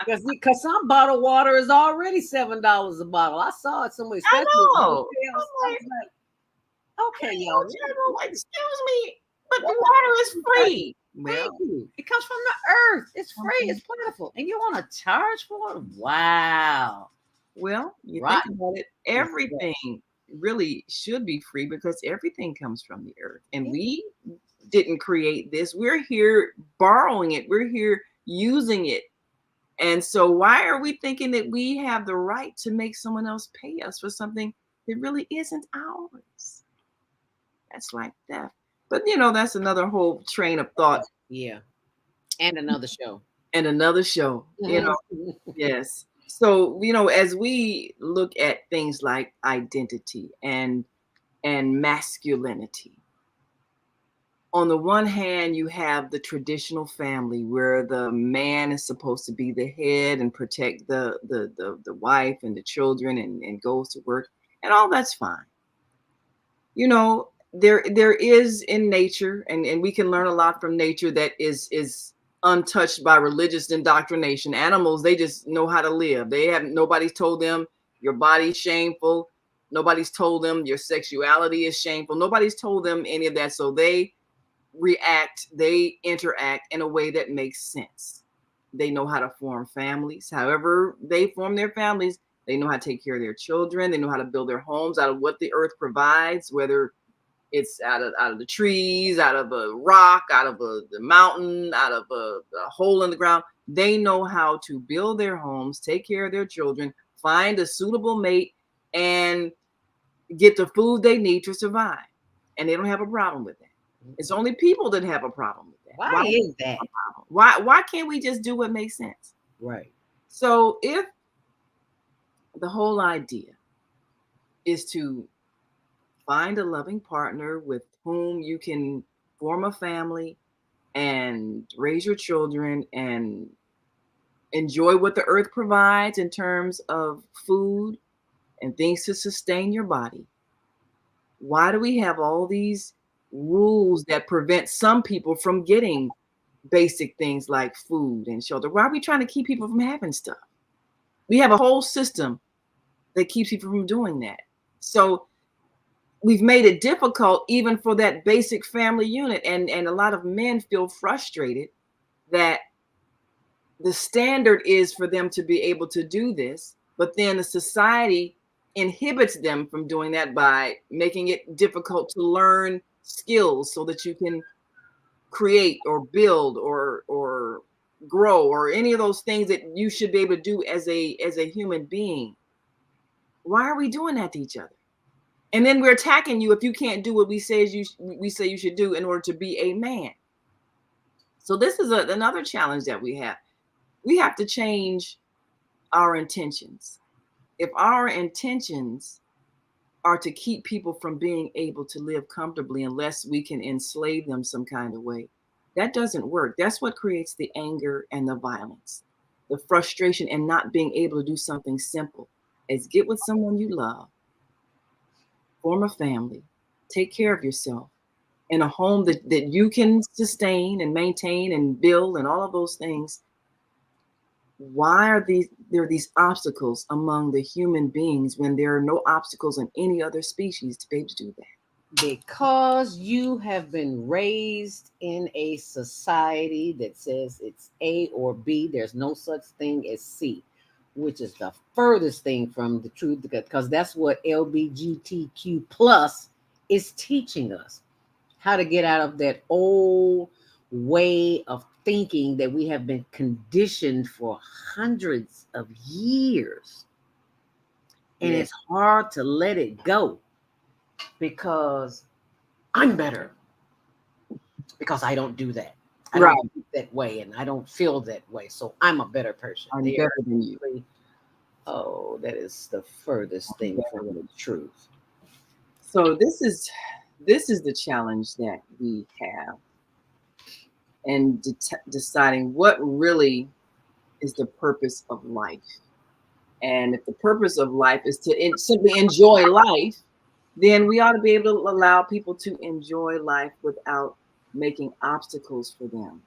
Because some bottled water is already $7 a bottle. I saw it somewhere. I know. Okay, y'all. Excuse me, but the water is free. Thank you. It comes from the earth. It's free. It's plentiful. And you want to charge for it? Wow. Well, you think about it, everything really should be free because everything comes from the earth. And we didn't create this. We're here borrowing it. We're here using it. And so why are we thinking that we have the right to make someone else pay us for something that really isn't ours? That's like theft. But that's another whole train of thought. Yeah. And another show. Yes. So, as we look at things like identity and masculinity, on the one hand, you have the traditional family where the man is supposed to be the head and protect the wife and the children and goes to work, and all that's fine. There is in nature, and we can learn a lot from nature that is untouched by religious indoctrination. Animals, they just know how to live. Nobody's told them your body's shameful. Nobody's told them your sexuality is shameful. Nobody's told them any of that. So they interact in a way that makes sense. They know how to form families. However they form their families, they know how to take care of their children. They know how to build their homes out of what the earth provides, whether it's out of the trees, out of a rock, out of the mountain, out of a hole in the ground. They know how to build their homes, take care of their children, find a suitable mate, and get the food they need to survive. And they don't have a problem with that. It's only people that have a problem with that. Why is that? Why can't we just do what makes sense? Right. So if the whole idea is to find a loving partner with whom you can form a family and raise your children and enjoy what the earth provides in terms of food and things to sustain your body, why do we have all these rules that prevent some people from getting basic things like food and shelter? Why are we trying to keep people from having stuff? We have a whole system that keeps people from doing that. So we've made it difficult even for that basic family unit. And a lot of men feel frustrated that the standard is for them to be able to do this, but then the society inhibits them from doing that by making it difficult to learn skills so that you can create or build or grow or any of those things that you should be able to do as a human being. Why are we doing that to each other? And then we're attacking you if you can't do what we say you should do in order to be a man. So this is another challenge that we have. We have to change our intentions. If our intentions are to keep people from being able to live comfortably unless we can enslave them some kind of way, that doesn't work. That's what creates the anger and the violence, the frustration and not being able to do something simple. is get with someone you love, form a family, take care of yourself in a home that you can sustain and maintain and build and all of those things. Why are there are these obstacles among the human beings when there are no obstacles in any other species to be able to do that? Because you have been raised in a society that says it's A or B. There's no such thing as C, which is the furthest thing from the truth, because that's what LBGTQ plus is teaching us, how to get out of that old way of thinking that we have been conditioned for hundreds of years. And Yeah. it's hard to let it go because I'm better because I don't do that. I Right. don't think that way and I don't feel that way. So I'm a better person. I'm They better are than you. really- Oh, that is the furthest thing from the truth. So this is the challenge that we have, and deciding what really is the purpose of life. And if the purpose of life is to simply enjoy life, then we ought to be able to allow people to enjoy life without making obstacles for them.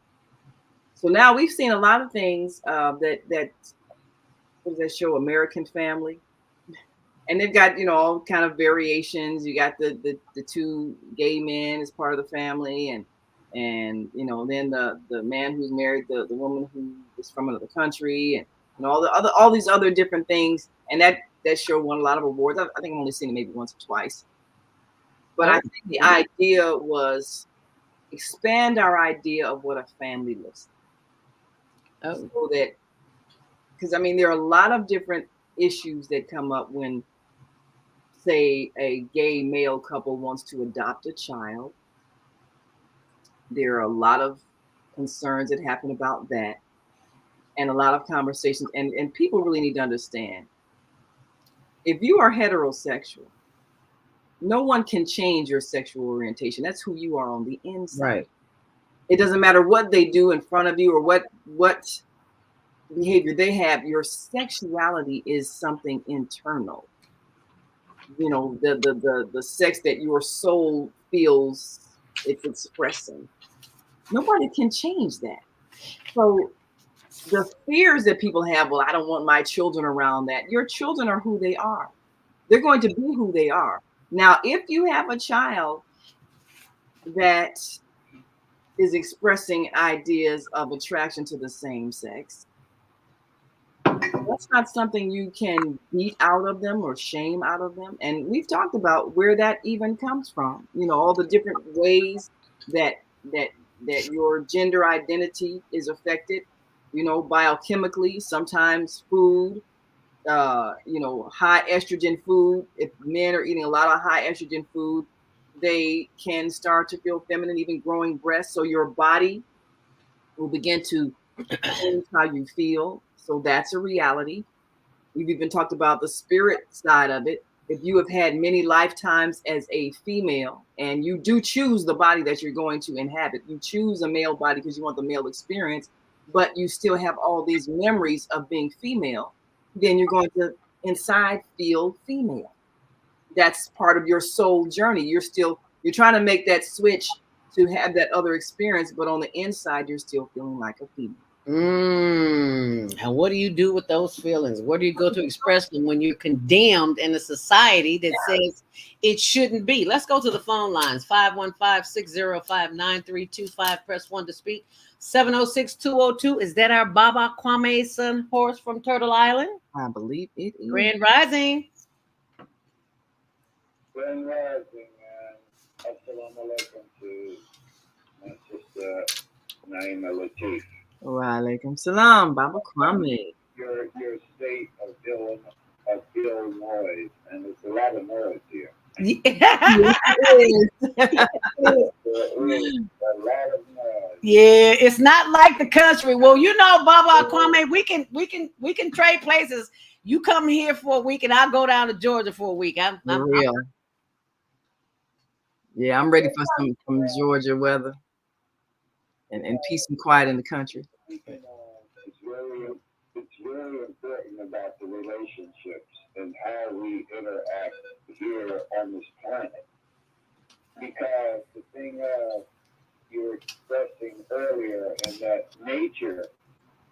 So now we've seen a lot of things that what does that show, American Family? And they've got, all kind of variations. You got the two gay men as part of the family, and then the man who's married the woman who is from another country, and all these other different things. And that show won a lot of awards. I think I've only seen it maybe once or twice. But I think the idea was expand our idea of what a family looks like. Oh, So that, because there are a lot of different issues that come up when, say, a gay male couple wants to adopt a child. There are a lot of concerns that happen about that, and a lot of conversations. And people really need to understand, if you are heterosexual, no one can change your sexual orientation. That's who you are on the inside. right. It doesn't matter what they do in front of you or what behavior they have. Your sexuality is something internal. The sex that your soul feels it's expressing. Nobody can change that. So the fears that people have, well, I don't want my children around that. Your children are who they are. They're going to be who they are. Now, if you have a child that is expressing ideas of attraction to the same sex, that's not something you can beat out of them or shame out of them. And we've talked about where that even comes from. All the different ways that your gender identity is affected. Biochemically, sometimes food, high estrogen food. If men are eating a lot of high estrogen food, they can start to feel feminine, even growing breasts. So your body will begin to change how you feel. So that's a reality. We've even talked about the spirit side of it. If you have had many lifetimes as a female and you do choose the body that you're going to inhabit, you choose a male body because you want the male experience, but you still have all these memories of being female, then you're going to inside feel female. That's part of your soul journey. You're trying to make that switch to have that other experience, but on the inside, you're still feeling like a female. And what do you do with those feelings? Where do you go to express them when you're condemned in a society that says it shouldn't be? Let's go to the phone lines. 515-605-9325. Press 1 to speak. 706-202. Is that our Baba Kwame's son horse from Turtle Island? I believe it is. Grand Rising. Grand Rising, and assalamu alaikum to my sister Naimah Latif. Wa alaikum salam, Baba Kwame. Your state of ill noise, and it's a lot of noise here. Yeah. A lot of noise. Yeah, it's not like the country. Well, Baba Kwame, we can trade places. You come here for a week, and I'll go down to Georgia for a week. I'm real. Yeah, I'm ready for some Georgia weather and peace and quiet in the country. It's very important about the relationships and how we interact here on this planet. Because the thing you were expressing earlier, and that nature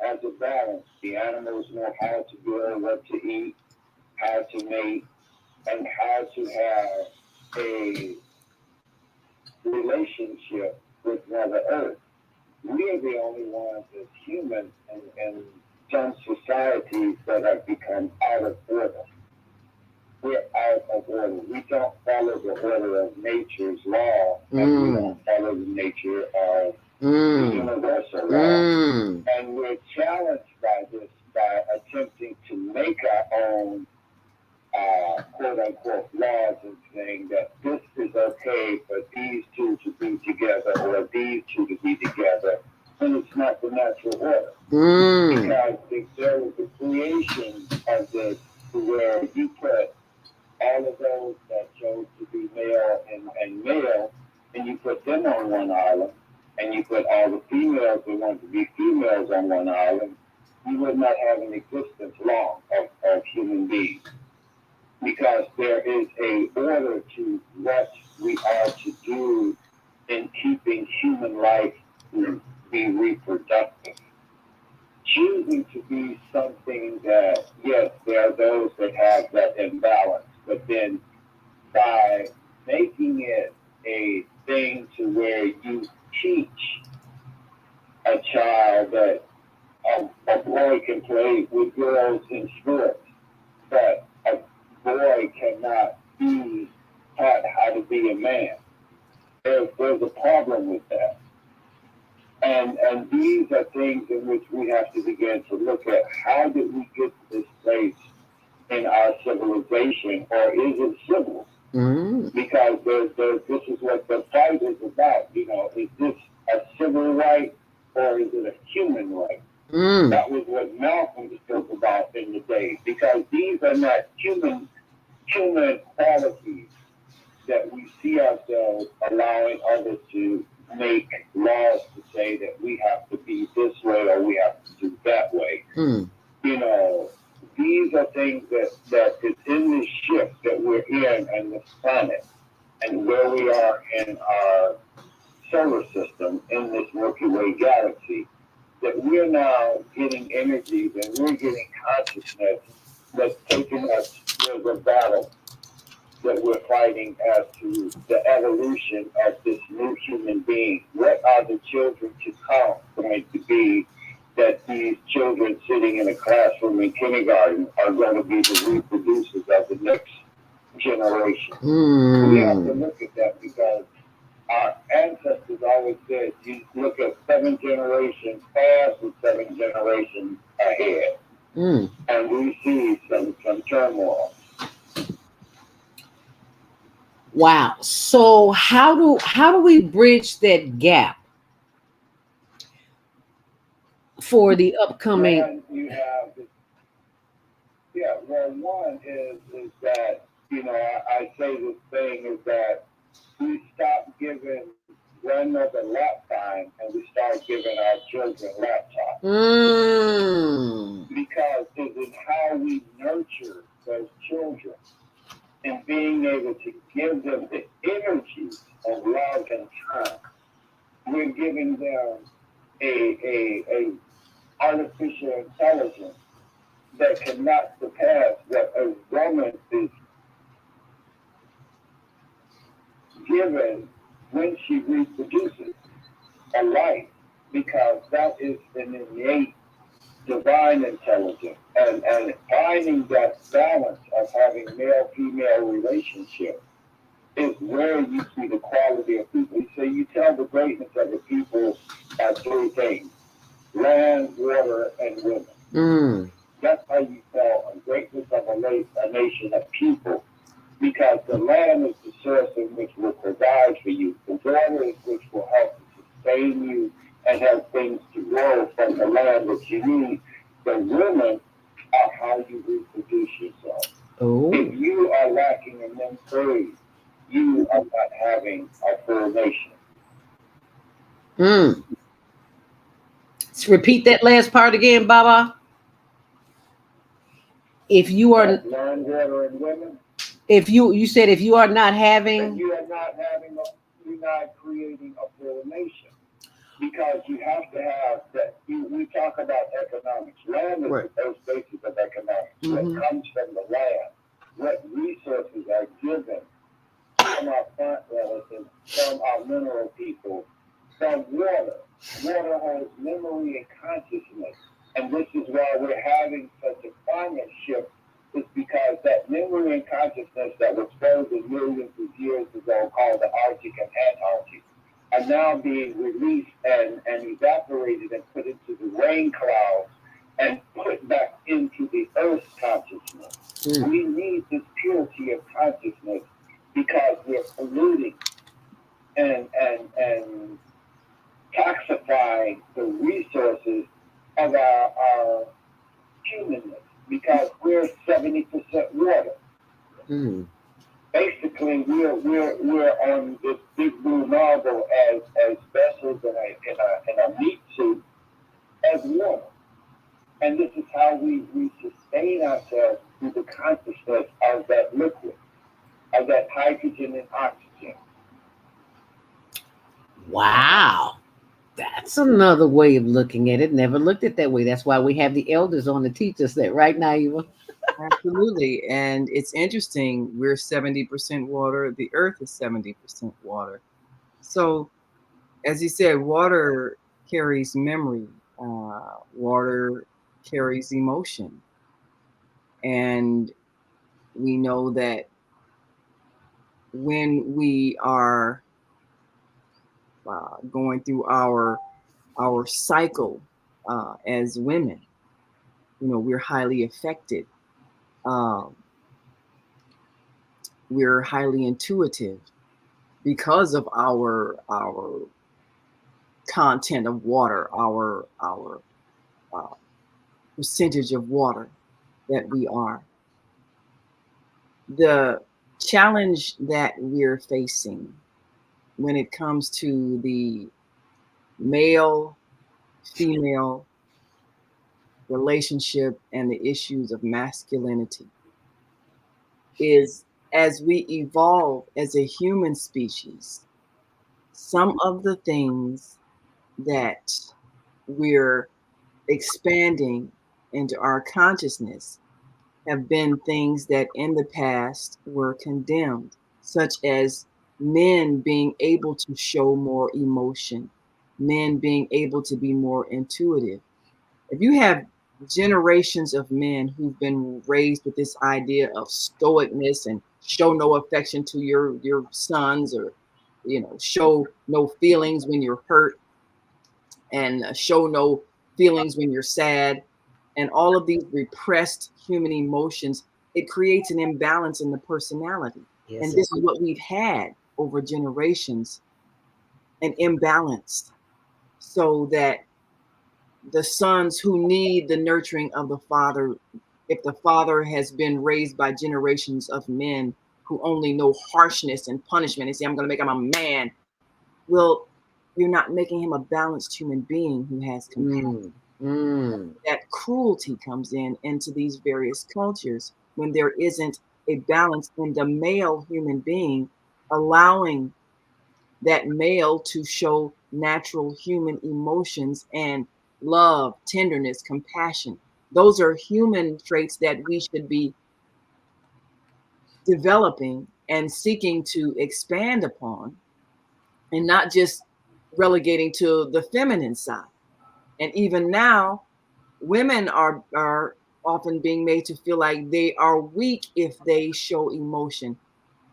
has a balance. The animals know how to grow, what to eat, how to mate, and how to have a relationship with Mother Earth. We are the only ones as humans in some societies that have become out of order. We're out of order. We don't follow the order of nature's law, and we don't follow the nature of the universal law. And we're challenged by this by attempting to make our own quote unquote laws and saying that this is okay for these two to be together or these two to be together, and it's not the natural order. Because there was a creation of this where you put all of those that chose to be male and male, and you put them on one island, and you put all the females that want to be females on one island, you would not have an existence long of human beings. Because there is a order to what we are to do in keeping human life to be reproductive. Choosing to be something that, yes, there are those that have that imbalance, but then by making it a thing to where you teach a child that a boy can play with girls in sports, but a boy cannot be taught how to be a man. There's a problem with that. And these are things in which we have to begin to look at. How did we get to this place in our civilization, or is it civil? Because this is what the fight is about. You know, is this a civil right or is it a human right? That was what Malcolm spoke about in the day. Because these are not human qualities that we see ourselves allowing others to make laws to say that we have to be this way or we have to do that way. You know, these are things that is in this shift that we're in and this planet and where we are in our solar system in this Milky Way galaxy, that we're now getting energies and we're getting consciousness that's taking us to the battle that we're fighting as to the evolution of this new human being. What are the children to come going to be that these children sitting in a classroom in kindergarten are going to be the reproducers of the next generation? We have to look at that because our ancestors always said, you look at 7 generations past and 7 generations ahead. And we see some turmoil. Wow. So how do we bridge that gap for the upcoming? And you have well, one is that, you know, I say this thing is that we stop giving grandmother lap time and we start giving our children laptops. Because it is how we nurture those children and being able to give them the energy of love and time. We're giving them a artificial intelligence that cannot surpass what a woman is given when she reproduces a life, because that is an innate divine intelligence, and finding that balance of having male-female relationship is where you see the quality of people. So you tell the greatness of the people by 3 things: land, water, and women. That's how you tell a greatness of a nation of people, because the land is the source in which will provide for you. The water is which will help to sustain you and help things to grow from the land that you need. The women are how you reproduce yourself. If you are lacking in them 3, you are not having a full nation. Let's repeat that last part again, Baba. If you are, land, water, and women, if you said if you are not and having, you are not having, you're not creating a full nation. Because you have to have that. We talk about economics. Land is Right. the first basis of economics. What comes from the land, what resources are given from our plant relatives, from our mineral people, from water. Water holds memory and consciousness. And this is why we're having such a climate shift, is because that memory and consciousness that was frozen millions of years ago, called the Arctic and Antarctic, are now being released and evaporated and put into the rain clouds and put back into the Earth's consciousness. We need this purity of consciousness because we're polluting and toxifying the resources of our humanness, because we're 70% water. Basically, we're on this big blue marble as vessels in a meat suit as water. And this is how we sustain ourselves through the consciousness of that liquid, of that hydrogen and oxygen. wow, that's another way of looking at it. Never looked at that way. That's why we have the elders on to teach us that, right, Naimah? Absolutely. And it's interesting. We're 70% water. The earth is 70% water. So, as you said, water carries memory. Water carries emotion. And we know that when we are going through our cycle as women, we're highly affected. We're highly intuitive because of our content of water, our percentage of water that we are. The challenge that we're facing when it comes to the male female relationship and the issues of masculinity is, as we evolve as a human species, some of the things that we're expanding into our consciousness have been things that in the past were condemned, such as men being able to show more emotion, men being able to be more intuitive. If you have generations of men who've been raised with this idea of stoicness and show no affection to your sons, or show no feelings when you're hurt, and show no feelings when you're sad, and all of these repressed human emotions, it creates an imbalance in the personality. Yes, and this is what we've had over generations, an imbalance, so that the sons who need the nurturing of the father, if the father has been raised by generations of men who only know harshness and punishment and say, I'm going to make him a man, well, you're not making him a balanced human being who has compassion. That cruelty comes into these various cultures when there isn't a balance in the male human being, allowing that male to show natural human emotions and love, tenderness, compassion. Those are human traits that we should be developing and seeking to expand upon, and not just relegating to the feminine side. And even now, women are often being made to feel like they are weak if they show emotion.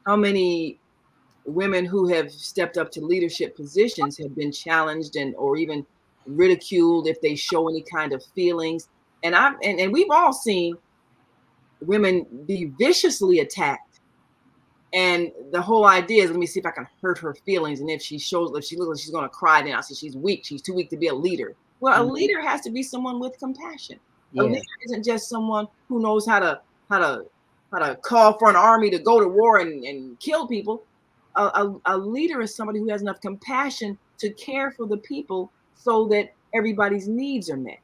How many women who have stepped up to leadership positions have been challenged or even ridiculed if they show any kind of feelings? And we've all seen women be viciously attacked. And the whole idea is, let me see if I can hurt her feelings. And if she looks like she's going to cry, then I'll say she's weak. She's too weak to be a leader. Well, a leader has to be someone with compassion. A leader isn't just someone who knows how to call for an army to go to war and kill people. A leader is somebody who has enough compassion to care for the people so that everybody's needs are met.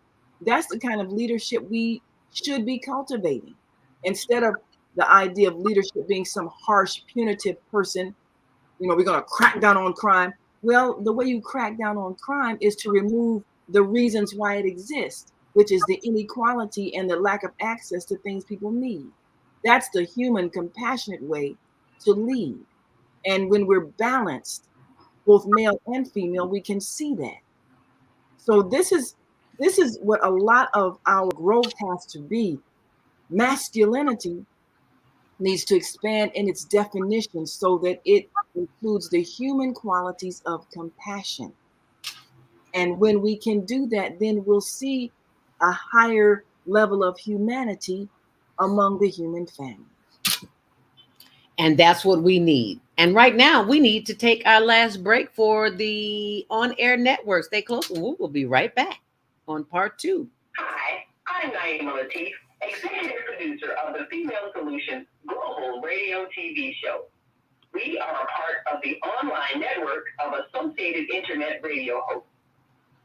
That's the kind of leadership we should be cultivating. Instead of the idea of leadership being some harsh, punitive person, we're going to crack down on crime. Well, the way you crack down on crime is to remove the reasons why it exists, which is the inequality and the lack of access to things people need. That's the human, compassionate way to lead. And when we're balanced, both male and female, we can see that. So this is what a lot of our growth has to be. Masculinity needs to expand in its definition so that it includes the human qualities of compassion. And when we can do that, then we'll see a higher level of humanity among the human family. And that's what we need. And right now, we need to take our last break for the on-air network. Stay close, and we will be right back on part 2. Hi, I'm Naimah Latif, executive producer of the Female Solutions Global Radio TV show. We are a part of the online network of Associated Internet Radio hosts.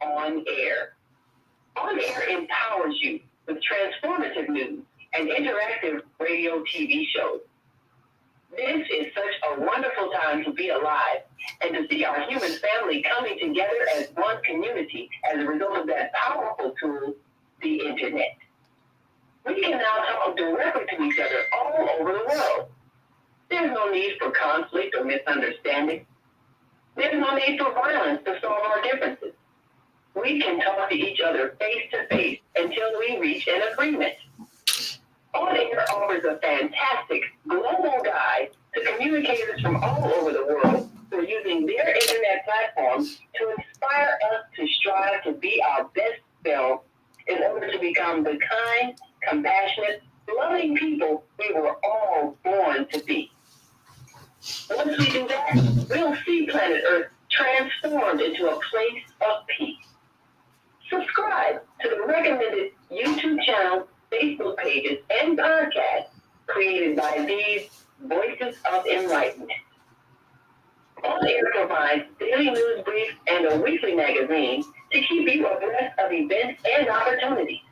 On Air. On Air empowers you with transformative news and interactive radio TV shows. This is such a wonderful time to be alive and to see our human family coming together as one community as a result of that powerful tool, the internet. We can now talk directly to each other all over the world. There's no need for conflict or misunderstanding. There's no need for violence to solve our differences. We can talk to each other face to face until we reach an agreement. On Air offers a fantastic global guide to communicators from all over the world who are using their internet platforms to inspire us to strive to be our best selves in order to become the kind, compassionate, loving people we were all born to be. Once we do that, we'll see planet Earth transformed into a place of peace. Subscribe to the recommended YouTube channel, Facebook pages, and podcasts created by these Voices of Enlightenment. On Air provides daily news briefs and a weekly magazine to keep you abreast of events and opportunities.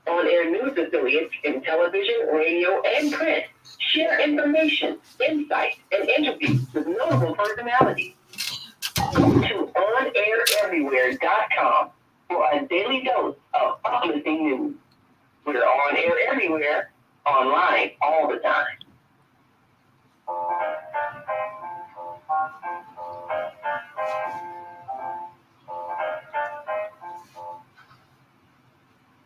On Air news affiliates in television, radio, and print share information, insights, and interviews with notable personalities. Go to onaireverywhere.com for a daily dose of uplifting news. We're on air everywhere, online all the time.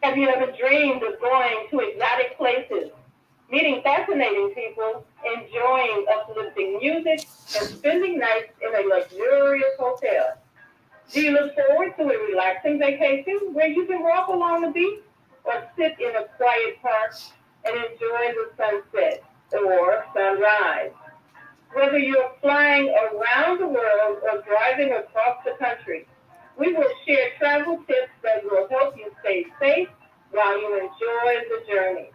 Have you ever dreamed of going to exotic places, meeting fascinating people, enjoying uplifting music, and spending nights in a luxurious hotel? Do you look forward to a relaxing vacation where you can walk along the beach or sit in a quiet park and enjoy the sunset or sunrise? Whether you're flying around the world or driving across the country, we will share travel tips that will help you stay safe while you enjoy the journey.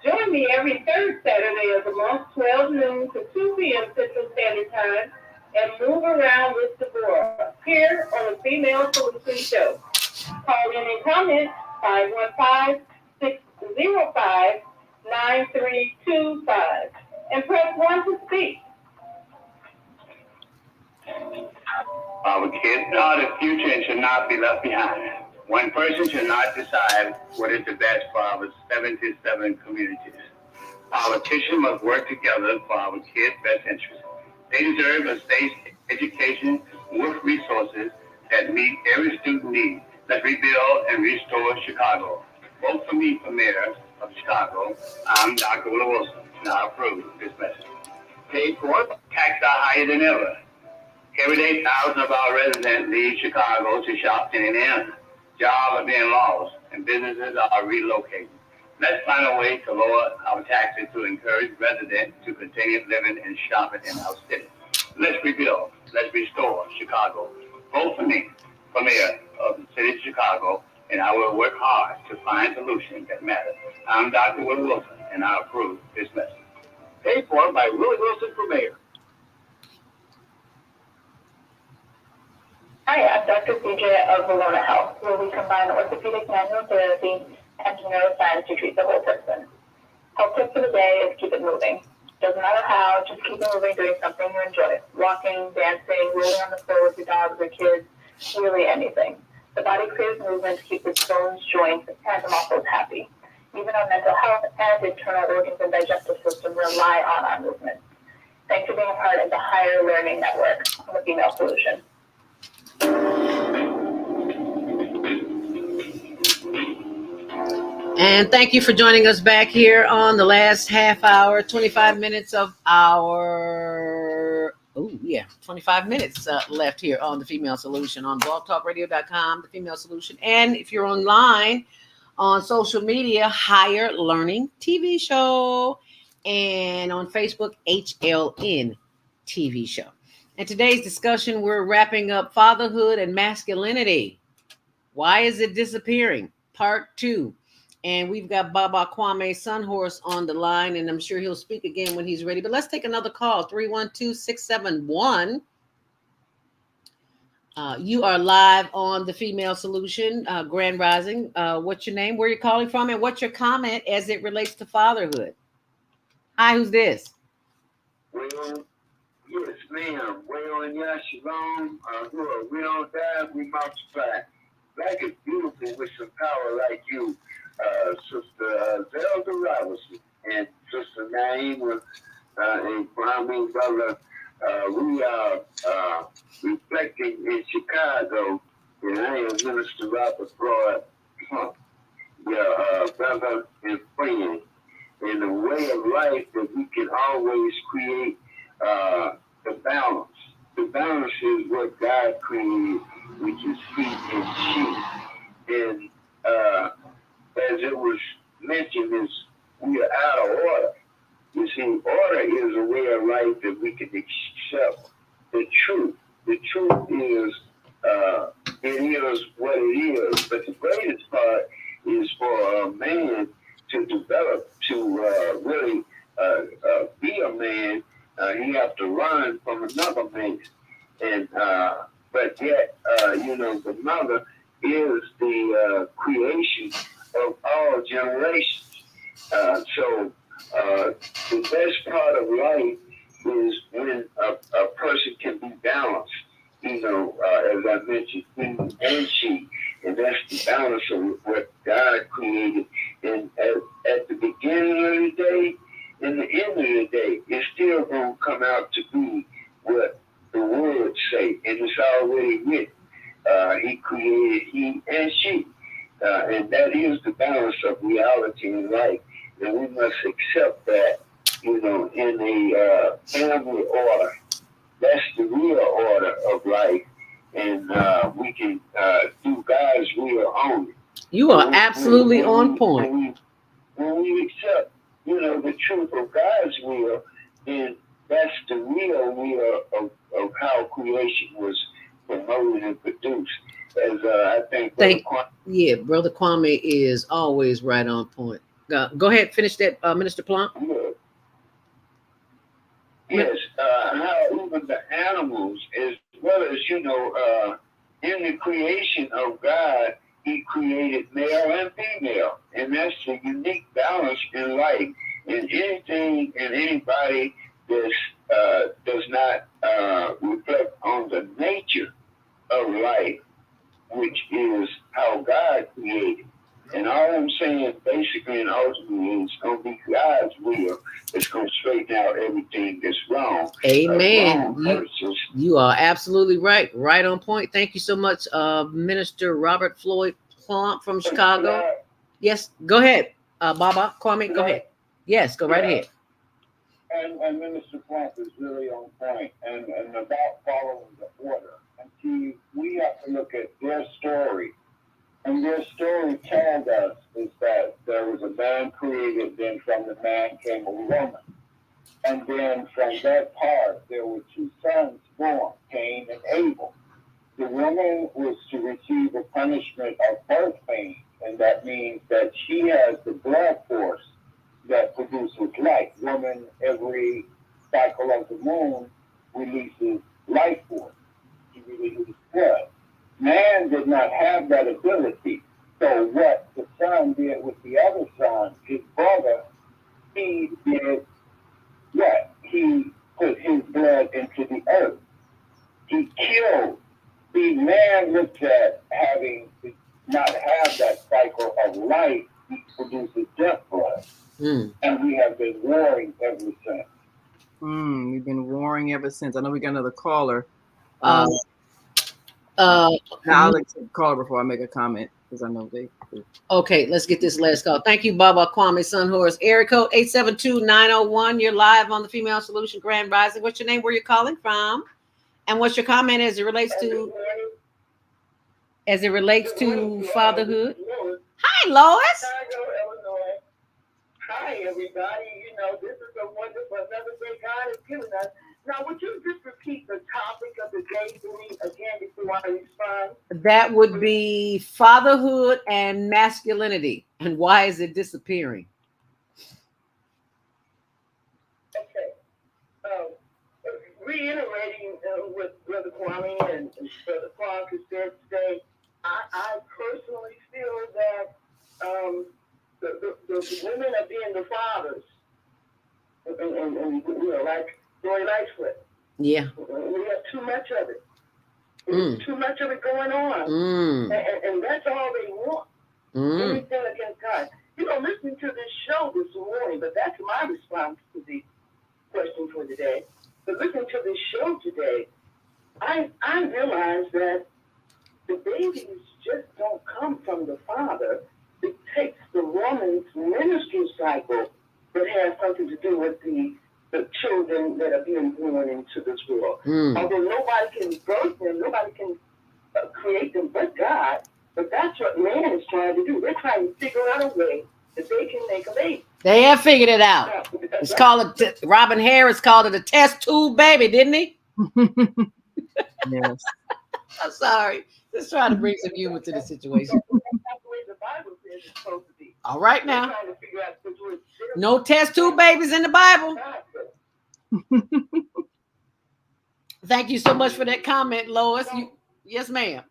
Join me every third Saturday of the month, 12 noon to 2 p.m. Central Standard Time, and move around with Deborah here on the Female Solutions Show. Call in and comment 515-605-9325 and press 1 to speak. Our kids are the future and should not be left behind. One person should not decide what is the best for our 77 communities. Politicians must work together for our kids' best interests. They deserve a safe education with resources that meet every student need. Let's rebuild and restore Chicago. Vote for me for mayor of Chicago. I'm Dr. Wilson, and I approve this message. Paid for, taxes are higher than ever. Every day, thousands of our residents leave Chicago to shop in Indiana. Jobs are being lost, and businesses are relocating. Let's find a way to lower our taxes to encourage residents to continue living and shopping in our city. Let's rebuild. Let's restore Chicago. Vote for me for mayor of the city of Chicago, and I will work hard to find solutions that matter. I'm Dr. Willie Wilson, and I approve this message. Paid for by Willie Wilson for mayor. Hi, I'm Dr. CJ of Verona Health, where we combine orthopedic manual therapy and neuroscience to treat the whole person. Health tip for the day is keep it moving. Doesn't matter how, just keep it moving, doing something you enjoy. Walking, dancing, rolling on the floor with your dogs or kids, really anything. The body craves movement to keep its bones, joints, and muscles happy. Even our mental health and internal organs and digestive system rely on our movement. Thanks for being a part of the Higher Learning Network on the Female Solution. And thank you for joining us back here on the last half hour, 25 minutes of our, 25 minutes left here on The Female Solution on blogtalkradio.com, The Female Solution. And if you're online on social media, Higher Learning TV Show. And on Facebook, HLN TV Show. And today's discussion, we're wrapping up fatherhood and masculinity. Why is it disappearing? Part 2. And we've got Baba Kwame Sunhorse on the line, and I'm sure he'll speak again when he's ready. But let's take another call, 312-671. You are live on The Female Solution, Grand Rising. What's your name? Where are you calling from? And what's your comment as it relates to fatherhood? Hi, who's this? Well, yes, ma'am. Well, and yes, shalom. We don't die, we multiply. Life is beautiful with some power like you, Sister Zelda Robinson and Sister Naimah and Kwame brother. We are reflecting in Chicago, and I am Minister Robert Floyd, your brother and friend, in a way of life that we can always create the balance. The balance is what God created, which is he and she. And as it was mentioned, is we are out of order. You see, order is a way of life that we can accept the truth. The truth is, it is what it is. But the greatest part is for a man to develop, to really be a man. He have to run from another man. And but yet, the mother is the creation of all generations. So the best part of life is when a person can be balanced. As I mentioned, he and she, and that's the balance of what God created. And at the beginning of the day and the end of the day, it's still going to come out to be what the words say, and it's already written. He created he and she, and that is the balance of reality in life, and we must accept that, in a family order. That's the real order of life, and we can do God's will on it. You are absolutely on point. When we accept, the truth of God's will, then that's the real will of how creation was promoted and produced. As I think, Brother Kwame is always right on point. Go ahead, finish that, Minister Plum. Yes, how even the animals, as well as, in the creation of God, he created male and female. And that's the unique balance in life. And anything and anybody that does not reflect on the nature of life, which is how God created. And all I'm saying, basically and ultimately, is going to be God's will that's going to straighten out everything that's wrong. Amen. You are absolutely right. Right on point. Thank you so much, Minister Robert Floyd Plump from Chicago. Yes, go ahead, Baba Kwame. Go ahead. Yes, go right ahead. And Minister Plump is really on point, and about following the order. And see, we have to look at their story. And their story told us is that there was a man created, then from the man came a woman. And then from that part, there were two sons born, Cain and Abel. The woman was to receive a punishment of birth pain, and that means that she has the blood force that produces life. Woman, every cycle of the moon, releases life force. She releases blood. Man did not have that ability. So what the son did with the other son, his brother, death blood. And we have been warring ever since. We've been warring ever since. I know we got another caller. Uh, I'll let you call before I make a comment because I know they. Okay, let's get this last call. Thank you, Baba Kwame Sunhorse. Area code 872-901. You're live on the Female Solution Grand Rising. What's your name? Where you're calling from? And what's your comment as it relates to fatherhood? Hi, Lois. Illinois. Hi, everybody. You know, this is a wonderful, another day God has given us. Now, would you just repeat the topic of the day for me again before I respond? That would be fatherhood and masculinity. And why is it disappearing? Okay. Reiterating what Brother Kwame and Brother Clark has said today, I personally feel that the women are being the fathers. And you know, like Roy Lightfoot. Yeah. We have too much of it. There's too much of it going on. And that's all they want. Anything against God. You know, listening to this show this morning, but that's my response to the question for today. But listening to this show today, I realized that the babies just don't come from the father. It takes the woman's menstrual cycle that has something to do with the children that are being born into this world. Although nobody can birth them, nobody can create them but God. But that's what man is trying to do. They're trying to figure out a way that they can make a baby. They have figured it out. It's called Robin Harris called it a test tube baby, didn't he? Yes. I'm sorry. Just trying to bring some humor to the situation. That's the way the Bible says it's supposed to be. All right now. They're trying to figure out which way. No test tube babies in the Bible. Thank you so much for that comment, Lois. Yes, ma'am.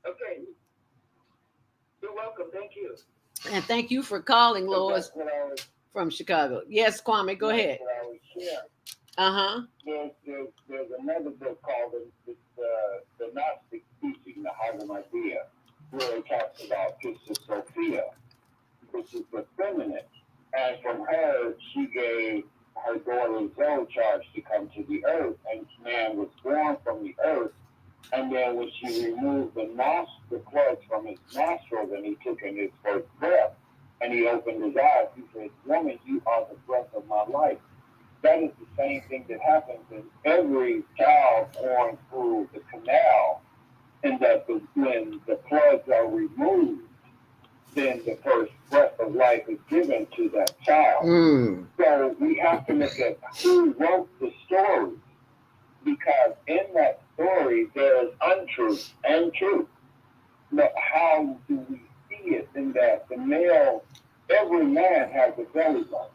Okay. You're welcome. Thank you. And thank you for calling, Lois, from Chicago. Yes, Kwame, go ahead. There's another book called the Gnostic Teaching, the Heart of Idea, where it talks about Sister Sophia, which is the feminine. And from her, she gave her daughter Zoe charge to come to the earth, and man was born from the earth. And then when she removed the plugs from his nostrils and he took in his first breath, and he opened his eyes, he said, "Woman, you are the breath of my life." That is the same thing that happens in every child born through the canal, and that when the plugs are removed, then the first breath of life is given to that child. So we have to look at who wrote the story, because in that story there is untruth and truth. But how do we see it in that the male, every man has a belly button.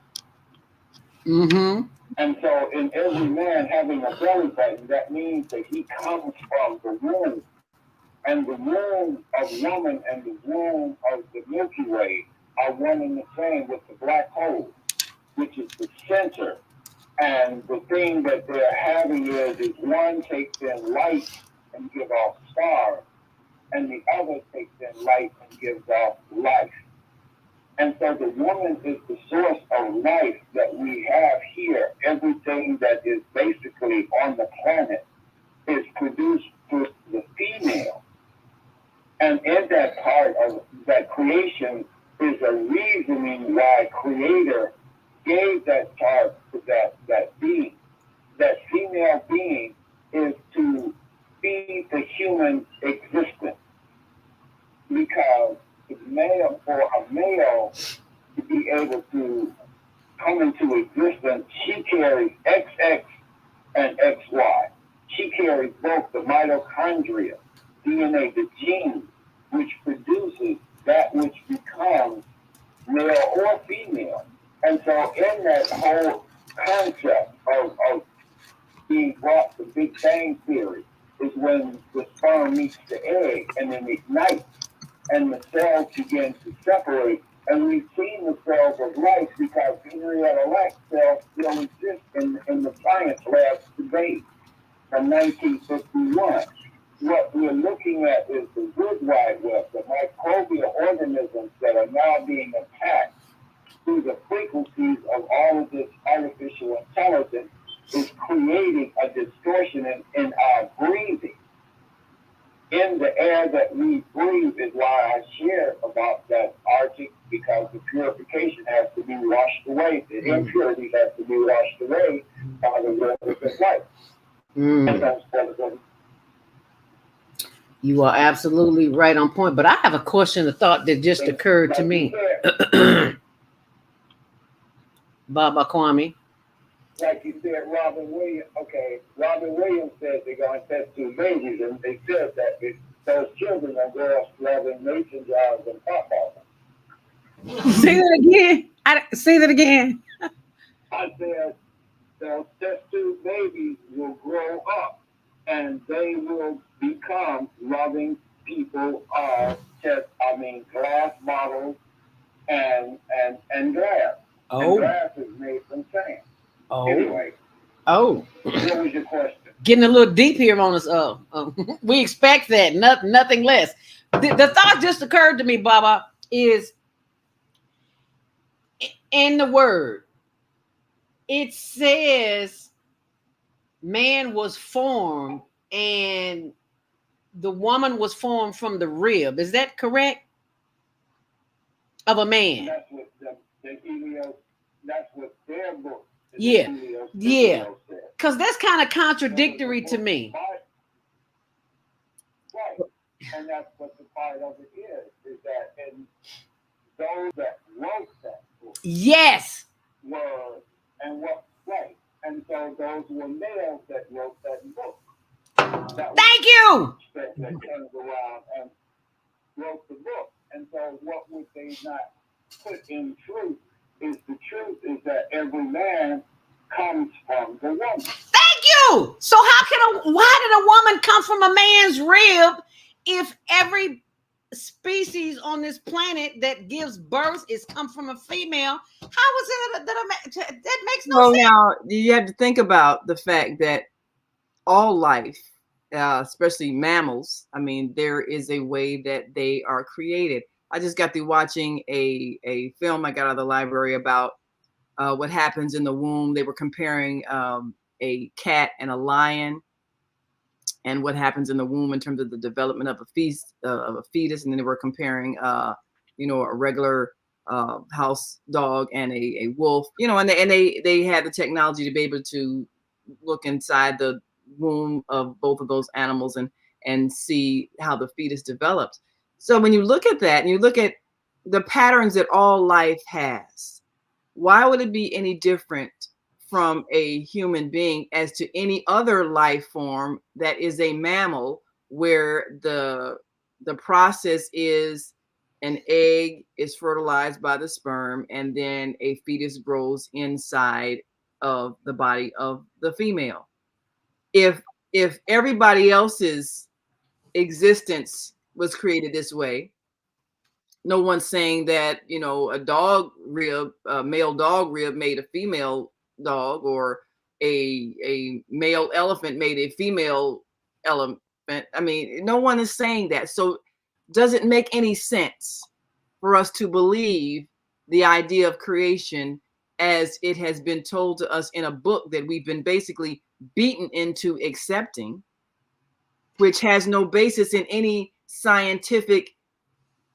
And so in every man having a belly button, that means that he comes from the womb. And the womb of woman and the womb of the Milky Way are one and the same with the black hole, which is the center. And the thing that they're having is one takes in light and gives off stars, and the other takes in light and gives off life. And so the woman is the source of life that we have here. Everything that is basically on the planet is produced through the female. And in that part of that creation is a reasoning why Creator gave that part to that being. That female being is to feed the human existence. Because for a male to be able to come into existence, she carries XX and XY. She carries both the mitochondria, DNA, the gene, which produces that which becomes male or female. And so in that whole concept of being brought to Big Bang Theory is when the sperm meets the egg and then ignites and the cells begin to separate. And we've seen the cells of life because Henrietta Lacks cells still exist in the science labs today from 1951. What we're looking at is the World Wide Web, the microbial organisms that are now being attacked all of this artificial intelligence is creating a distortion in our breathing. In the air that we breathe is why I share about that Arctic, because the purification has to be washed away. The impurities have to be washed away by the waters of life. You are absolutely right on point. But I have a question, a thought that just occurred to me. Baba Kwame. Like you said, Robin Williams. Okay, Robin Williams said they're going to test two babies, and they said that those children are girls loving mason jars and pop balls. Say that again. Say that again. I said those test tube babies will grow up, and they will become loving people of glass bottles and glass. Oh. And glass is made from sand. Oh. Anyway. Oh. What was your question? Getting a little deep here on us. We expect that. Nothing less. The thought just occurred to me, Baba, is in the word, it says man was formed and the woman was formed from the rib. Is that correct? Of a man. That's what that's what their book. Yeah. Because that's kind of contradictory to me. Right. And that's what the part of it is that in those that wrote that book. Yes. Were, and what, right. And so those were males that wrote that book. Thank you. That turned around and wrote the book. And so what would they not put in truth is the truth is that every man comes from the woman. Thank you. So why did a woman come from a man's rib if every species on this planet that gives birth is come from a female? How is it that makes no sense? Now you have to think about the fact that all life, especially mammals, there is a way that they are created. I just got through watching a film I got out of the library about what happens in the womb. They were comparing a cat and a lion and what happens in the womb in terms of the development of a fetus. And then they were comparing, a regular house dog and a wolf, and they had the technology to be able to look inside the womb of both of those animals and see how the fetus develops. So when you look at that and you look at the patterns that all life has, why would it be any different from a human being as to any other life form that is a mammal, where the process is an egg is fertilized by the sperm and then a fetus grows inside of the body of the female? If everybody else's existence was created this way, no one's saying that, a dog rib, a male dog rib made a female dog, or a male elephant made a female elephant. No one is saying that. So does it make any sense for us to believe the idea of creation as it has been told to us in a book that we've been basically beaten into accepting, which has no basis in any scientific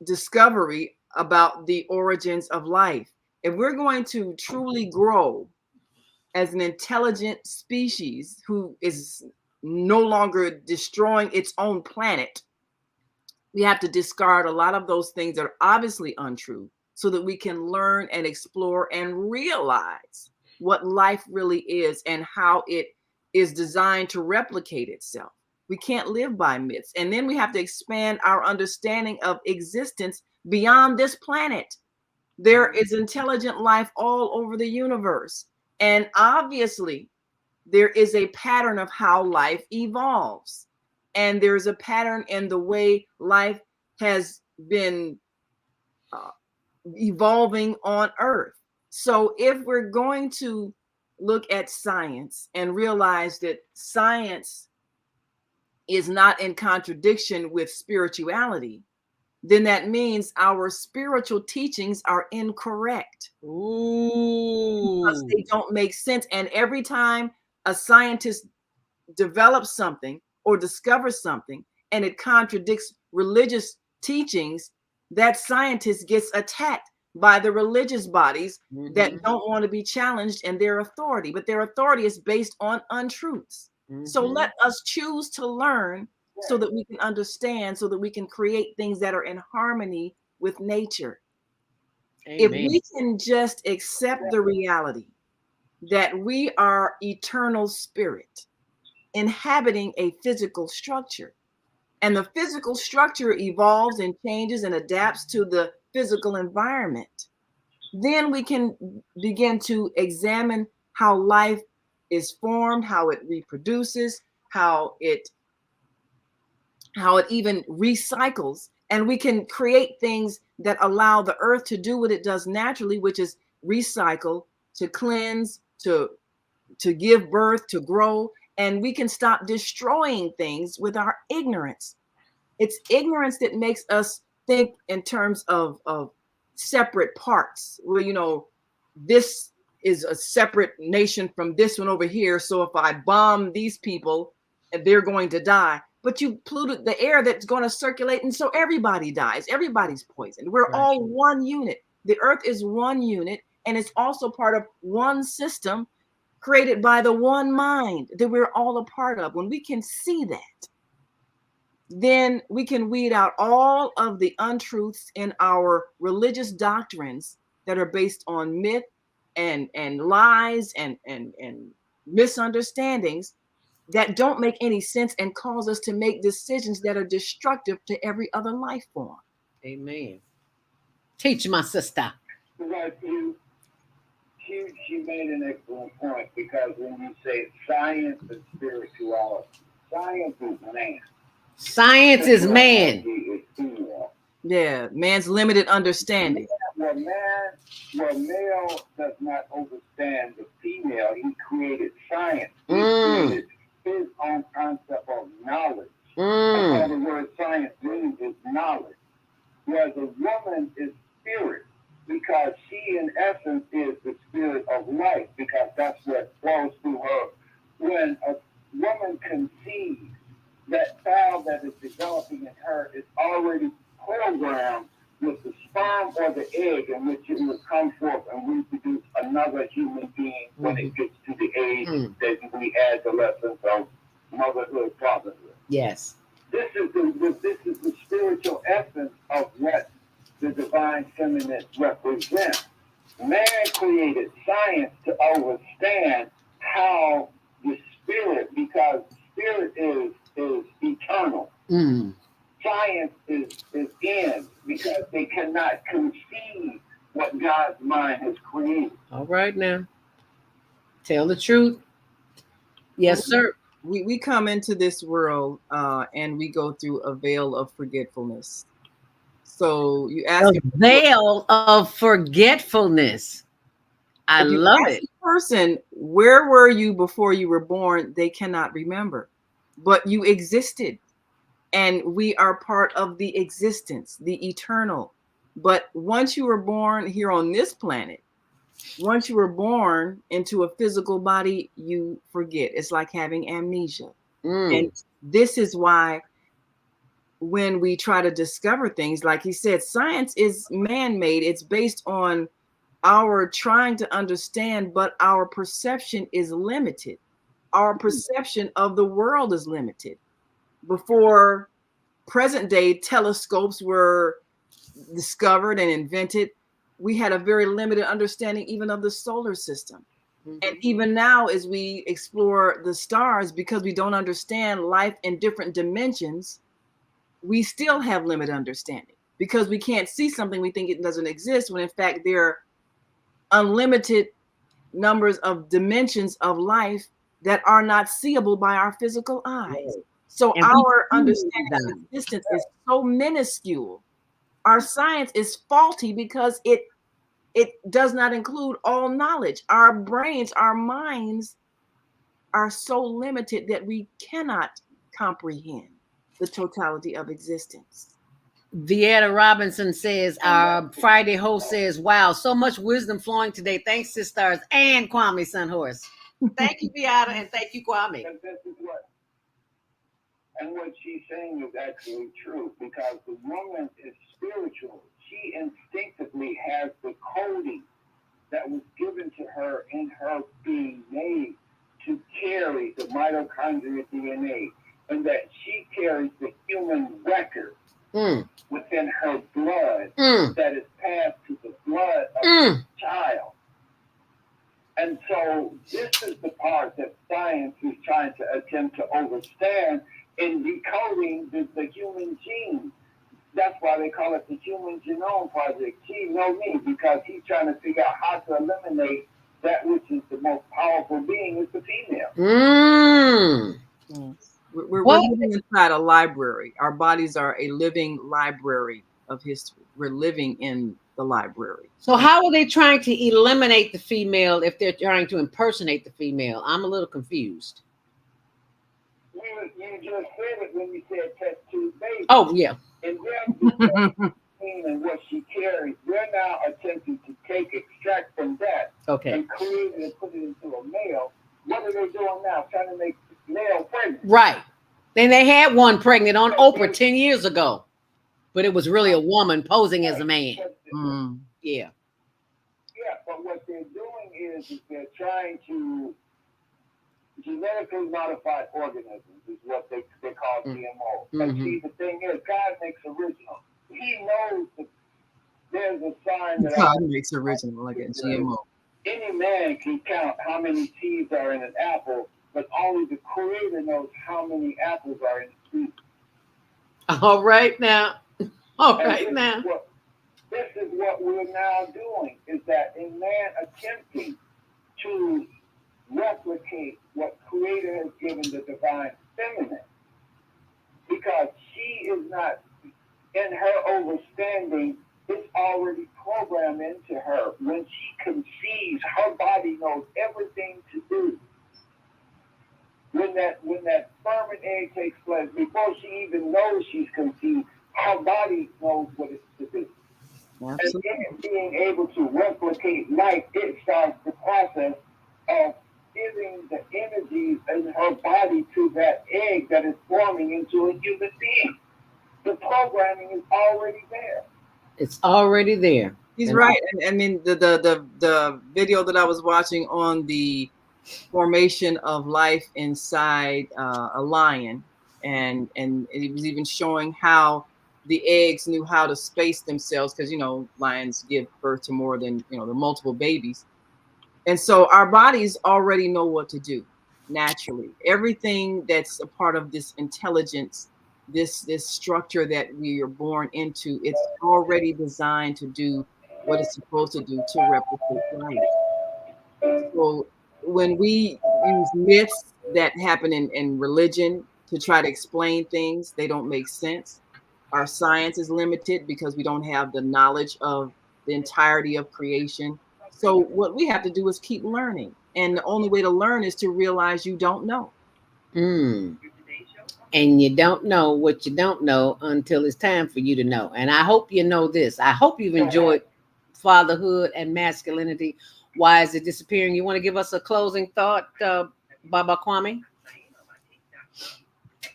discovery about the origins of life? If we're going to truly grow as an intelligent species who is no longer destroying its own planet, we have to discard a lot of those things that are obviously untrue so that we can learn and explore and realize what life really is and how it is designed to replicate itself. We can't live by myths. And then we have to expand our understanding of existence beyond this planet. There is intelligent life all over the universe. And obviously, there is a pattern of how life evolves. And there's a pattern in the way life has been evolving on Earth. So if we're going to look at science and realize that science is not in contradiction with spirituality, then that means our spiritual teachings are incorrect. Because they don't make sense. And every time a scientist develops something or discovers something and it contradicts religious teachings, that scientist gets attacked by the religious bodies that don't want to be challenged in their authority, but their authority is based on untruths. So let us choose to learn so that we can understand, so that we can create things that are in harmony with nature. If we can just accept the reality that we are eternal spirit inhabiting a physical structure, and the physical structure evolves and changes and adapts to the physical environment, then we can begin to examine how life is formed, how it reproduces, how it even recycles, and we can create things that allow the earth to do what it does naturally, which is recycle, to cleanse, to give birth, to grow, and we can stop destroying things with our ignorance. It's ignorance that makes us think in terms of separate parts. Well, you know, this is a separate nation from this one over here, so if I bomb these people, they're going to die. But you polluted the air that's going to circulate, and so everybody dies. Everybody's poisoned. We're all one unit. The earth is one unit, and it's also part of one system created by the one mind that we're all a part of. When we can see that, then we can weed out all of the untruths in our religious doctrines that are based on myth and lies and misunderstandings that don't make any sense and cause us to make decisions that are destructive to every other life form. Amen. Teach my sister. Right, you made an excellent point, because when you say science and spirituality, science is man. Science is man. Yeah, man's limited understanding. Well, male does not understand the female. He created science. He created his own concept of knowledge. That's all the word science means, is knowledge. Whereas a woman is spirit, because she in essence is the spirit of life, because that's what flows through her. When a woman conceives, that child that is developing in her is already programmed with the sperm or the egg in which it will come forth and reproduce another human being when it gets to the age that we adolescence of motherhood, fatherhood. Yes. This is the spiritual essence of what the divine feminine represents. Man created science to understand how the spirit, because spirit is eternal. Science is in, because they cannot conceive what God's mind has created. All right now. Tell the truth. Yes, sir. We come into this world and we go through a veil of forgetfulness. So you ask a veil of forgetfulness. I love it. Person, where were you before you were born? They cannot remember, but you existed, and we are part of the existence, the eternal. But once you were born here on this planet, once you were born into a physical body, you forget. It's like having amnesia. And this is why when we try to discover things, like he said, science is man-made. It's based on our trying to understand, but our perception is limited. Our perception of the world is limited. Before present day telescopes were discovered and invented, we had a very limited understanding even of the solar system. And even now, as we explore the stars, because we don't understand life in different dimensions, we still have limited understanding, because we can't see something, we think it doesn't exist, when in fact there are unlimited numbers of dimensions of life that are not seeable by our physical eyes. So our understanding of existence is so minuscule. Our science is faulty because it does not include all knowledge. Our brains, our minds are so limited that we cannot comprehend the totality of existence. Vieta Robinson says, our Friday host says, wow, so much wisdom flowing today. Thanks, Sisters and Kwame Sunhorse. Thank you, Vieta, and thank you, Kwame. And what she's saying is actually true, because the woman is spiritual. She instinctively has the coding that was given to her in her being made to carry the mitochondrial DNA, and that she carries the human record within her blood that is passed to the blood of the child. And so this is the part that science is trying to attempt to understand in decoding the human gene. That's why they call it the Human Genome Project. He know me because he's trying to figure out how to eliminate that which is the most powerful being is the female. We're living inside a library. Our bodies are a living library of history. We're living in the library. So how are they trying to eliminate the female if they're trying to impersonate the female? I'm a little confused. You just said it when you said test tube baby. Oh, yeah. And then and what she carries, they're now attempting to extract from that and create it and put it into a male. What are they doing now? Trying to make male pregnant. Right. Then they had one pregnant on Oprah 10 years ago, but it was really a woman posing as a man. Yeah. Yeah, but what they're doing is they're trying to genetically modified organisms is what they call GMO. But see, the thing is, God makes original. He knows that there's a sign that God makes original, like a GMO. Any man can count how many seeds are in an apple, but only the Creator knows how many apples are in the seed. All right now. All right now. This is what we're now doing, is that in man attempting to replicate what Creator has given the divine feminine, because she is not, in her understanding, it's already programmed into her. When she conceives, her body knows everything to do. When that sperm and egg takes place, before she even knows she's conceived, her body knows what it's to do. Absolutely. And being able to replicate life, it starts the process of giving the energies in her body to that egg that is forming into a human being. The programming is already there. It's already there. He's right. And I mean, the video that I was watching on the formation of life inside a lion, and it was even showing how the eggs knew how to space themselves, because lions give birth to more than the multiple babies. And so our bodies already know what to do naturally. Everything that's a part of this intelligence, this structure that we are born into, it's already designed to do what it's supposed to do to replicate life. So when we use myths that happen in religion to try to explain things, they don't make sense. Our science is limited because we don't have the knowledge of the entirety of creation. So what we have to do is keep learning. And the only way to learn is to realize you don't know. And you don't know what you don't know until it's time for you to know. And I hope you know this. I hope you've enjoyed Fatherhood and Masculinity. Why is it disappearing? You want to give us a closing thought, Baba Kwame?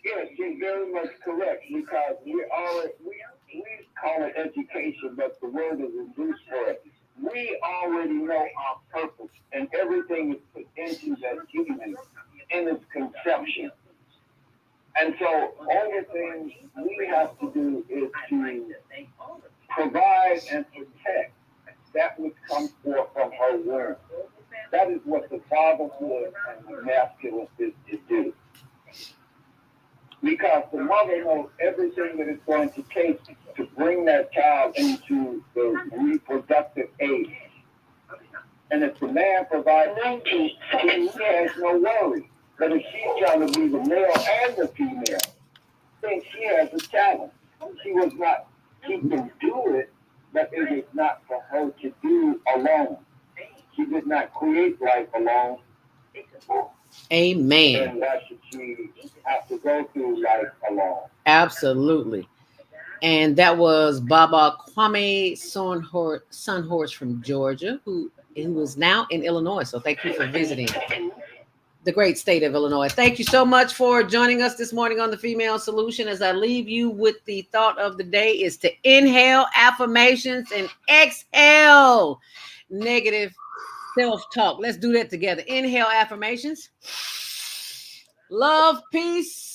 Yes, you're very much correct, because we call it education, but the word is reduced for it. We already know our purpose, and everything is put into that human in its conception. And so all the things we have to do is to provide and protect that which comes forth from her womb. That is what the fatherhood and the masculine is to do. Because the mother knows everything that it's going to take to bring that child into the reproductive age. And if the man provides, he has no worry. But if she's trying to be the male and the female, then she has a challenge. She can do it, but it is not for her to do alone. She did not create life alone. Amen. And why should she have to go through life alone? Absolutely. And that was Baba Kwame Sunhorse from Georgia, who is now in Illinois. So thank you for visiting the great state of Illinois. Thank you so much for joining us this morning on The Female Solution. As I leave you with the thought of the day is to inhale affirmations and exhale negative self-talk. Let's do that together. Inhale affirmations. Love, peace,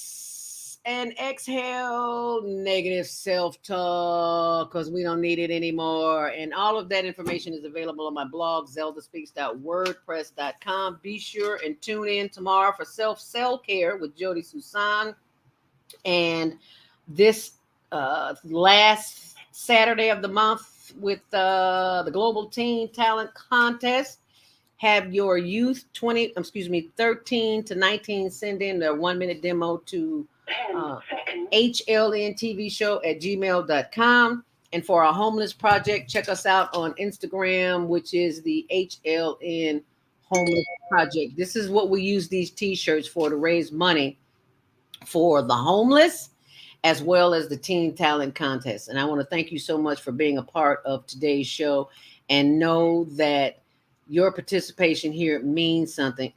and exhale negative self-talk because we don't need it anymore. And all of that information is available on my blog, ZeldaSpeaks.wordpress.com. Be sure and tune in tomorrow for self-care with Jody Susan. And this last Saturday of the month with the Global Teen Talent Contest, have your youth 13 to 19 send in their 1-minute demo to HLNTVshow@gmail.com. And for our homeless project, check us out on Instagram, which is the HLN Homeless Project. This is what we use these t-shirts for, to raise money for the homeless as well as the Teen Talent Contest. And I want to thank you so much for being a part of today's show, and know that your participation here means something,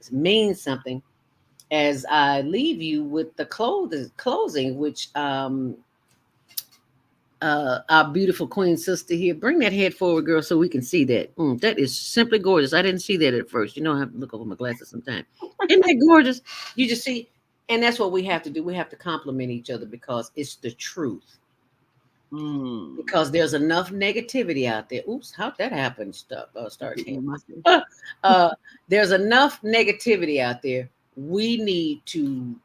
as I leave you with the closing, which our beautiful queen sister here, bring that head forward, girl, so we can see that. That is simply gorgeous. I didn't see that at first. You know, I have to look over my glasses sometimes. Isn't that gorgeous? You just see, and that's what we have to do. We have to compliment each other because it's the truth. Because there's enough negativity out there. Oops, how'd that happen? There's enough negativity out there. We need to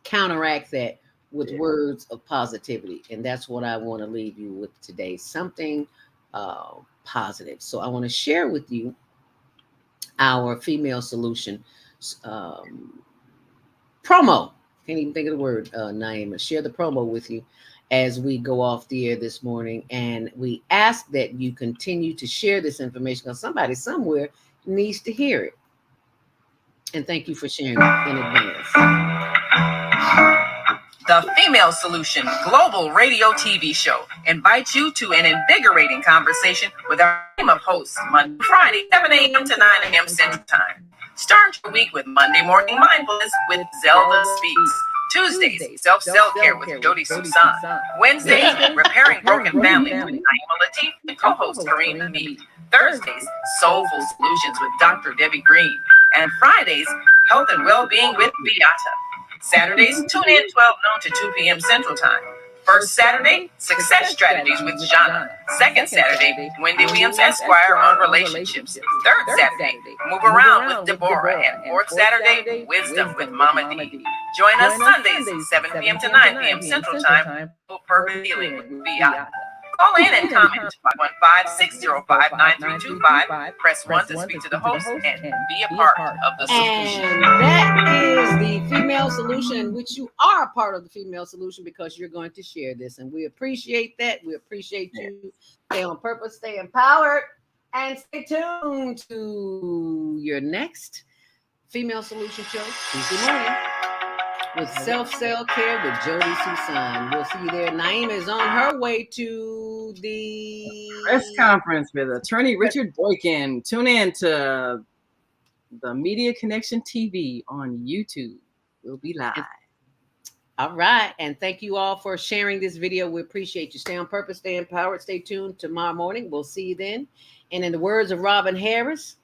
counteract that with words of positivity. And that's what I want to leave you with today. Something positive. So I want to share with you our Female Solution promo. Can't even think of the word, Naimah. Share the promo with you as we go off the air this morning. And we ask that you continue to share this information because somebody somewhere needs to hear it. And thank you for sharing it in advance. The Female Solution Global Radio TV Show invites you to an invigorating conversation with our team of hosts Monday, Friday, 7 a.m. to 9 a.m. Central Time. Start your week with Monday Morning Mindfulness with ZeldaSpeaks. Tuesdays, self-care with Jody Susan. Wednesdays, repairing broken families with Naimah Latif and co-host Karina Mead. Thursdays, soulful solutions with Dr. Debbie Green. And Fridays, health and well-being with Beata. Saturdays, tune in 12 noon to 2 p.m. Central Time. First Saturday, Success Strategies with Jana. Second Saturday, Wendy Williams Esquire on relationships. Third Saturday, Move Around with Deborah. And fourth Saturday, Wisdom with Mama D. Join us Sundays, 7 p.m. to 9 p.m. Central Time for Purpose Healing with Beata. Call in and comment 515-605-9325. Press 1 to speak to the host and be a part of the solution. And that is the Female Solution, which you are a part of the Female Solution because you're going to share this. And we appreciate that. We appreciate you. Stay on purpose, stay empowered, and stay tuned to your next Female Solution show Tuesday morning with Self-Care with Jody Susan. We'll see you there. Naimah is on her way to the press conference with attorney Richard Boykin. Tune in to the Media Connection TV on YouTube. We'll be live. All right. And thank you all for sharing this video. We appreciate you. Stay on purpose, stay empowered. Stay tuned tomorrow morning. We'll see you then. And in the words of Robin Harris,